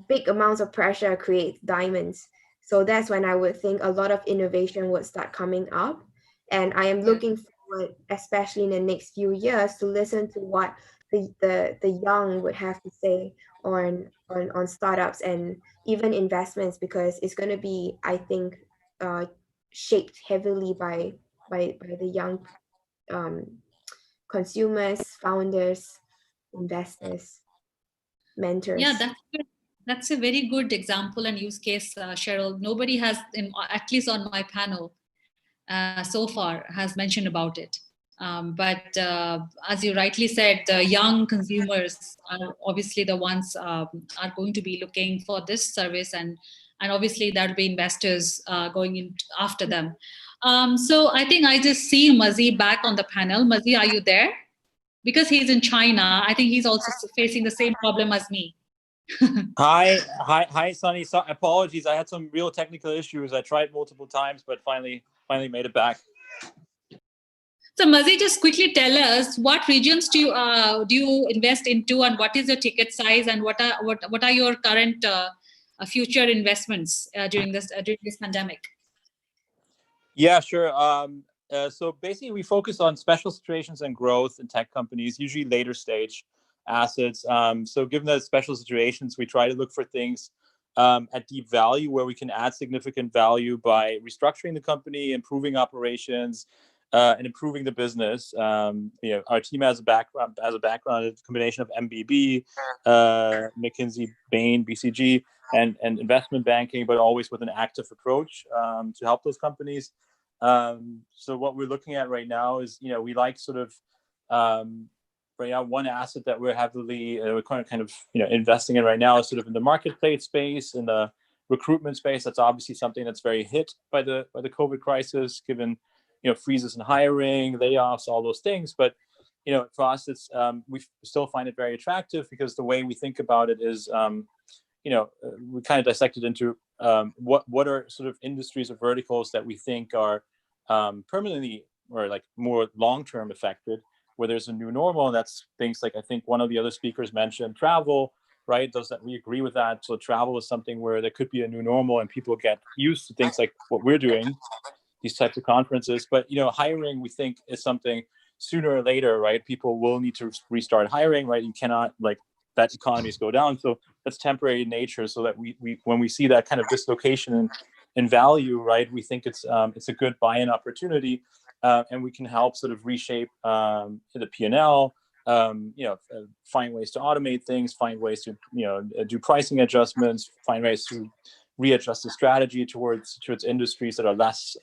big amounts of pressure create diamonds. So that's when I would think a lot of innovation would start coming up. And I am Yeah. looking forward, especially in the next few years, to listen to what the young would have to say on startups and even investments, because it's going to be, I think, uh, shaped heavily by the young um, consumers, founders, investors, Yeah, mentors. that's a very good example and use case, Cheryl. Nobody has, at least on my panel, so far, has mentioned about it. But as you rightly said, the young consumers are obviously the ones are going to be looking for this service, and obviously there'll be investors going in after them. So I think I just see Mazi back on the panel. Mazi, are you there? Because he's in China, I think he's also facing the same problem as me. Hi, Sunny. So, apologies, I had some real technical issues. I tried multiple times, but finally made it back. So Mazi, just quickly tell us what regions do you invest into, and what is your ticket size, and what are your current future investments during this pandemic? Yeah, sure. So basically, we focus on special situations and growth in tech companies, usually later stage assets. So given that special situations, we try to look for things at deep value where we can add significant value by restructuring the company, improving operations, and improving the business. Our team has a background a combination of MBB, McKinsey, Bain, BCG, and investment banking, but always with an active approach to help those companies. So what we're looking at right now is, we like sort of right now one asset that we're heavily we're kind of investing in right now is sort of in the marketplace space, in the recruitment space. That's obviously something that's very hit by the COVID crisis, given freezes in hiring, layoffs, all those things. But for us, it's we still find it very attractive because the way we think about it is we kind of dissected into what are sort of industries or verticals that we think are permanently or like more long-term affected, where there's a new normal. And that's things like, I think one of the other speakers mentioned travel, right? Those that we agree with that. So travel is something where there could be a new normal and people get used to things like what we're doing, these types of conferences. But hiring, we think, is something sooner or later, right? People will need to restart hiring, right? You cannot let economies go down. So that's temporary in nature. So that we when we see that kind of dislocation in value, right, we think it's a good buy-in opportunity, and we can help sort of reshape the P&L. Find ways to automate things, find ways to do pricing adjustments, find ways to readjust the strategy towards industries that are less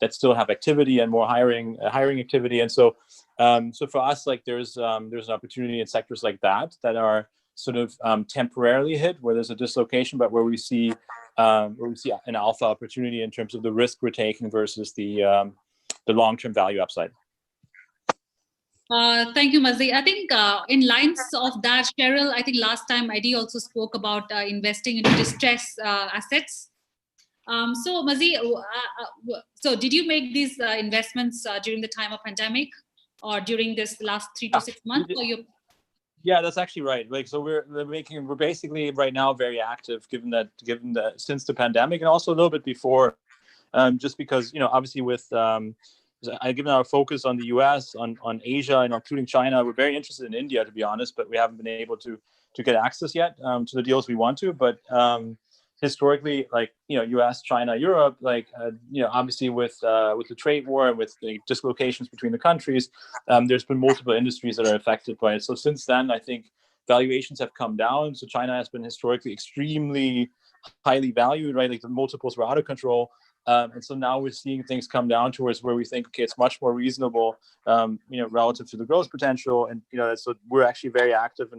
that still have activity and more hiring activity. And so for us, like there's an opportunity in sectors like that are sort of temporarily hit, where there's a dislocation, but where we see an alpha opportunity in terms of the risk we're taking versus the long-term value upside. Thank you, Mazi. I think in lines of that, Cheryl, I think last time Eddie also spoke about investing into distress assets. So Mazi, so did you make these investments during the time of pandemic or during this last 3 to 6 months? Yeah, that's actually right. Like, so we're basically right now very active, given that since the pandemic and also a little bit before, just because obviously with given our focus on the US, on Asia, and including China, we're very interested in India, to be honest, but we haven't been able to get access yet to the deals we want to. But historically, like, US, China, Europe, like, obviously with the trade war and with the dislocations between the countries, there's been multiple industries that are affected by it. So since then, I think valuations have come down. So China has been historically extremely highly valued, right? Like the multiples were out of control. And so now we're seeing things come down towards where we think, okay, it's much more reasonable, relative to the growth potential. And, so we're actually very active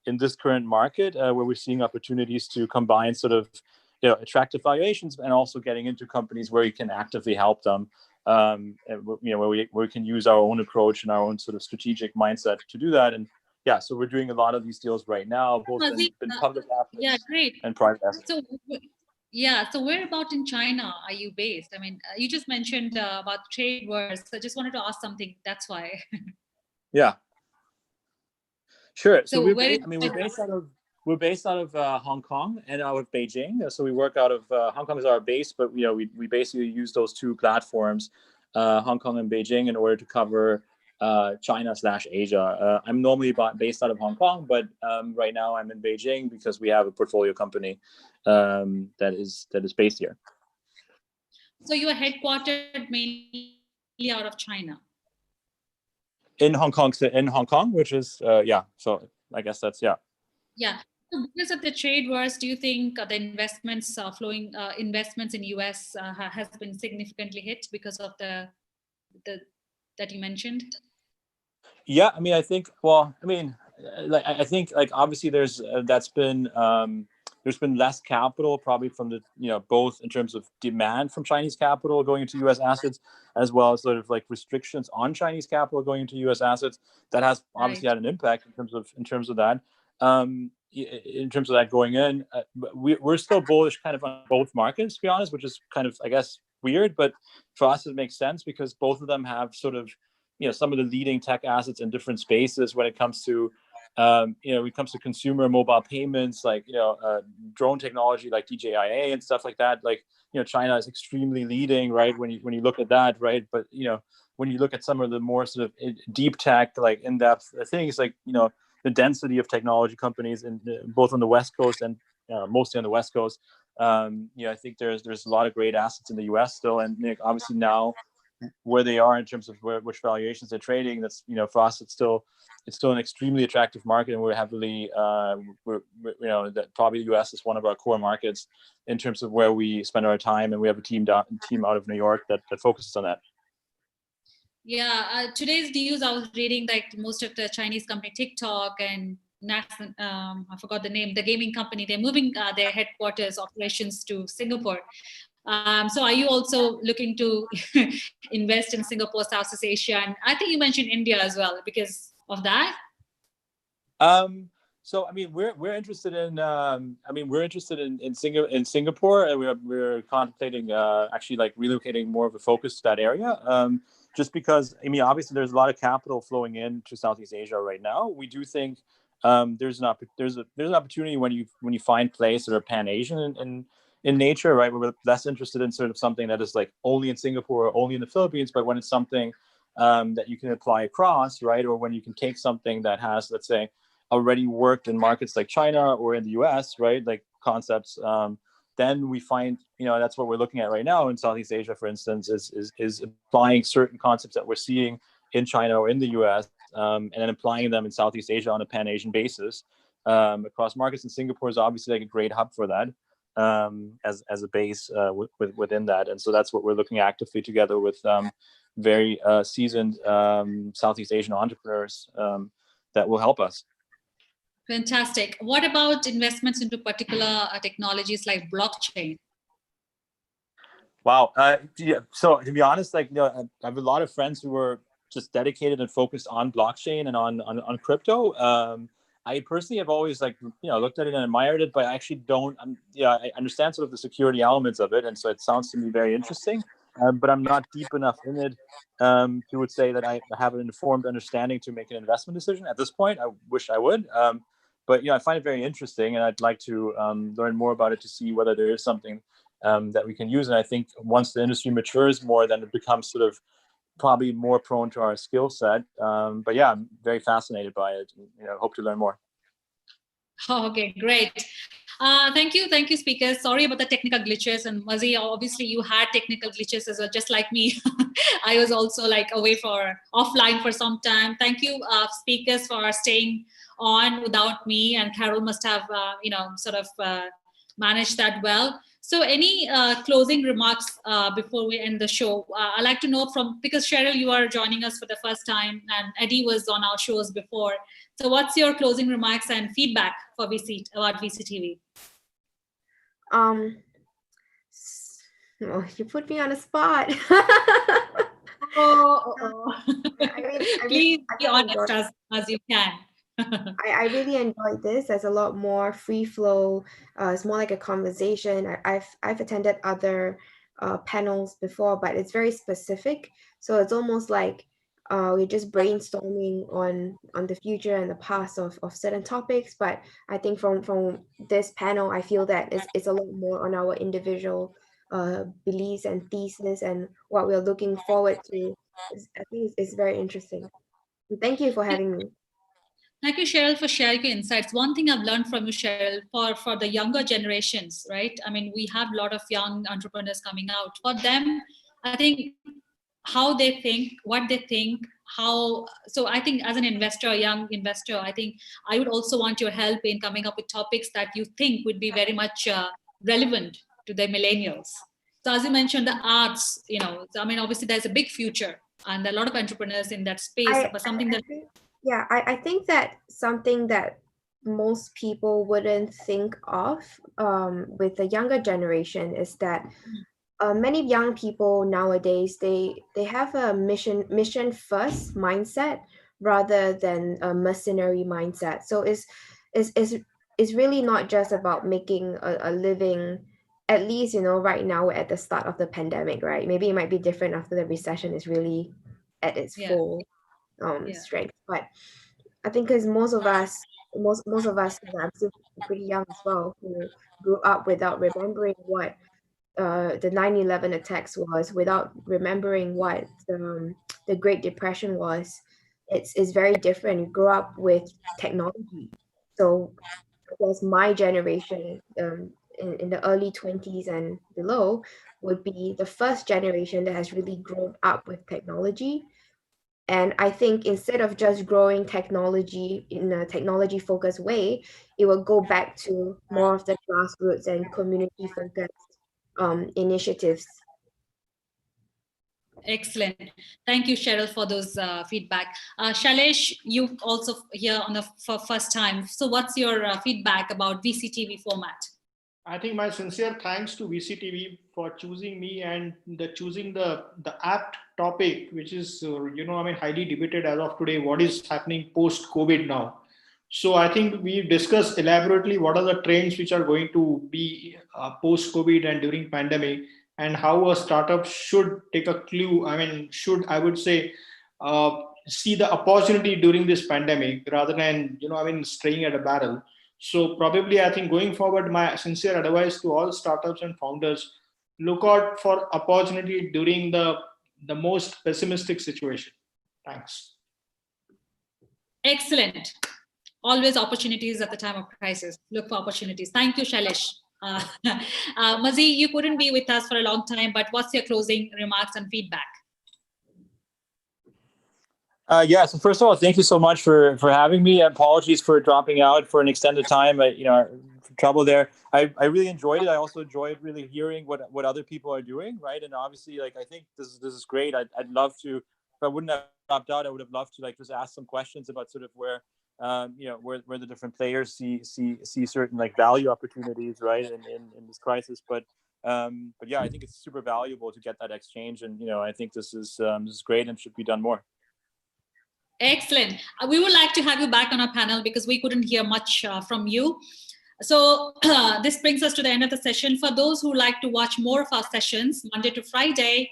in this current market, where we're seeing opportunities to combine sort of, attractive valuations and also getting into companies where you can actively help them, and, where we can use our own approach and our own sort of strategic mindset to do that. And yeah, so we're doing a lot of these deals right now, both in public assets, yeah, great, and private assets. So yeah, so where about in China are you based? I mean, you just mentioned about trade wars. So I just wanted to ask something. That's why. Yeah, sure. So So we're based out of Hong Kong and out of Beijing. So we work out of Hong Kong is our base, but we basically use those two platforms, Hong Kong and Beijing, in order to cover China/Asia. I'm normally based out of Hong Kong, but right now I'm in Beijing because we have a portfolio company that is based here. So you are headquartered mainly out of China? In Hong Kong, which is so I guess that's Yeah. So because of the trade wars, do you think the investments investments in US has been significantly hit because of the that you mentioned? Yeah, I mean, I think. Well, I mean, I think like obviously there's been less capital probably from the both in terms of demand from Chinese capital going into U.S. assets, as well as sort of like restrictions on Chinese capital going into U.S. assets. That has obviously had an impact in terms of that. In terms of that going in, we're still bullish kind of on both markets, to be honest, which is kind of, I guess, weird, but for us it makes sense because both of them have sort of some of the leading tech assets in different spaces when it comes to when it comes to consumer mobile payments, like drone technology like DJI and stuff like that. Like China is extremely leading, right, when you look at that, right? But when you look at some of the more sort of deep tech, like in-depth things, like the density of technology companies in both on the West Coast and mostly on the West Coast, I think there's a lot of great assets in the US still, and obviously now where they are in terms of which valuations they're trading, that's for us it's still an extremely attractive market, and we're heavily that probably the US is one of our core markets in terms of where we spend our time, and we have a team out of New York that focuses on that. Yeah, today's news I was reading, like most of the Chinese company TikTok and I forgot the name, the gaming company, they're moving their headquarters operations to Singapore. So are you also looking to invest in Singapore, Southeast Asia? And I think you mentioned India as well because of that. So I mean, we're interested in in Singapore, and we're contemplating actually like relocating more of a focus to that area. Just because I mean, obviously there's a lot of capital flowing into Southeast Asia right now. We do think there's an opportunity when you find plays that are Pan-Asian in nature, right? We're less interested in sort of something that is like only in Singapore or only in the Philippines, but when it's something that you can apply across, right? Or when you can take something that has, let's say, already worked in markets like China or in the US, right? Like concepts, then we find, that's what we're looking at right now in Southeast Asia, for instance, is applying certain concepts that we're seeing in China or in the US, and then applying them in Southeast Asia on a Pan-Asian basis across markets. And Singapore is obviously like a great hub for that, as a base within that. And so that's what we're looking actively together with very seasoned Southeast Asian entrepreneurs that will help us. Fantastic. What about investments into particular technologies like blockchain? Wow. Yeah. So to be honest, like I have a lot of friends who are just dedicated and focused on blockchain and on crypto. I personally have always looked at it and admired it, but I actually don't. I understand sort of the security elements of it, and so it sounds to me very interesting. But I'm not deep enough in it to would say that I have an informed understanding to make an investment decision at this point. I wish I would. But I find it very interesting, and I'd like to learn more about it to see whether there is something that we can use. And I think once the industry matures more, then it becomes sort of probably more prone to our skill set. But yeah, I'm very fascinated by it. And, hope to learn more. Oh, okay, great. Thank you, speakers. Sorry about the technical glitches. And Mazi, obviously you had technical glitches as well, just like me. I was also like away for offline for some time. Thank you, speakers, for staying on without me. And Carol must have, sort of managed that well. So, any closing remarks before we end the show? I'd like to know because Cheryl, you are joining us for the first time, and Eddie was on our shows before. So, what's your closing remarks and feedback for about VCTV? Oh, you put me on a spot. Please be honest as you can. I really enjoyed this. There's a lot more free flow. It's more like a conversation. I've attended other panels before, but it's very specific. So it's almost like we're just brainstorming on the future and the past of certain topics. But I think from this panel, I feel that it's a lot more on our individual beliefs and thesis and what we're looking forward to. I think it's very interesting. Thank you for having me. Thank you, Cheryl, for sharing your insights. One thing I've learned from you, Cheryl, for the younger generations, right? I mean, we have a lot of young entrepreneurs coming out. For them, I think how they think, what they think, so I think as an investor, a young investor, I think I would also want your help in coming up with topics that you think would be very much relevant to the millennials. So as you mentioned, the arts, I mean, obviously there's a big future and a lot of entrepreneurs in that space, but something that... Yeah, I think that something that most people wouldn't think of with the younger generation is that many young people nowadays, they have a mission first mindset rather than a mercenary mindset. So it's really not just about making a living, at least, right now we're at the start of the pandemic, right? Maybe it might be different after the recession is really at its full strength. But I think because most of us, I'm still pretty young as well, who grew up without remembering what the 9/11 attacks was, without remembering what the Great Depression was. It's very different. You grew up with technology. So I guess my generation, in the early 20s and below, would be the first generation that has really grown up with technology. And I think instead of just growing technology in a technology-focused way, it will go back to more of the grassroots and community-focused initiatives. Excellent. Thank you, Cheryl, for those feedback. Shailesh, you also here for first time. So what's your feedback about VCTV format? I think my sincere thanks to VCTV for choosing me and choosing the apt topic, which is, highly debated as of today, what is happening post-COVID now. So I think we discussed elaborately what are the trends which are going to be post-COVID and during pandemic, and how a startup should take a clue. I would say, see the opportunity during this pandemic rather than, straying at a barrel. So probably I think going forward, my sincere advice to all startups and founders, look out for opportunity during the most pessimistic situation. Thanks. Excellent. Always opportunities at the time of crisis. Look for opportunities. Thank you, Shailesh. Mazi, you couldn't be with us for a long time, but what's your closing remarks and feedback? So first of all, thank you so much for having me. Apologies for dropping out for an extended time. Trouble there. I really enjoyed it. I also enjoyed really hearing what other people are doing, right? And obviously, I think this is great. I'd love to. If I wouldn't have dropped out, I would have loved to just ask some questions about sort of where the different players see certain value opportunities, right, in this crisis. But yeah, I think it's super valuable to get that exchange, and I think this is great and should be done more. Excellent. We would like to have you back on our panel because we couldn't hear much from you. So this brings us to the end of the session. For those who like to watch more of our sessions, Monday to Friday,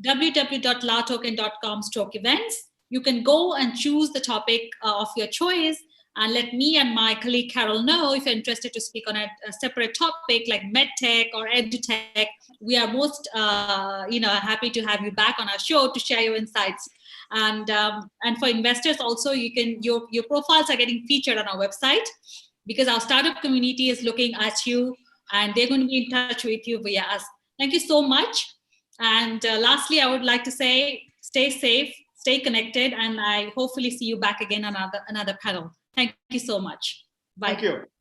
www.latoken.com/events. You can go and choose the topic of your choice and let me and my colleague Carol know if you're interested to speak on a separate topic like medtech or edutech. We are most happy to have you back on our show to share your insights. And for investors also, your profiles are getting featured on our website. because our startup community is looking at you and they're going to be in touch with you via us. Thank you so much. And lastly, I would like to say, stay safe, stay connected, and I hopefully see you back again on another panel. Thank you so much. Bye. Thank you.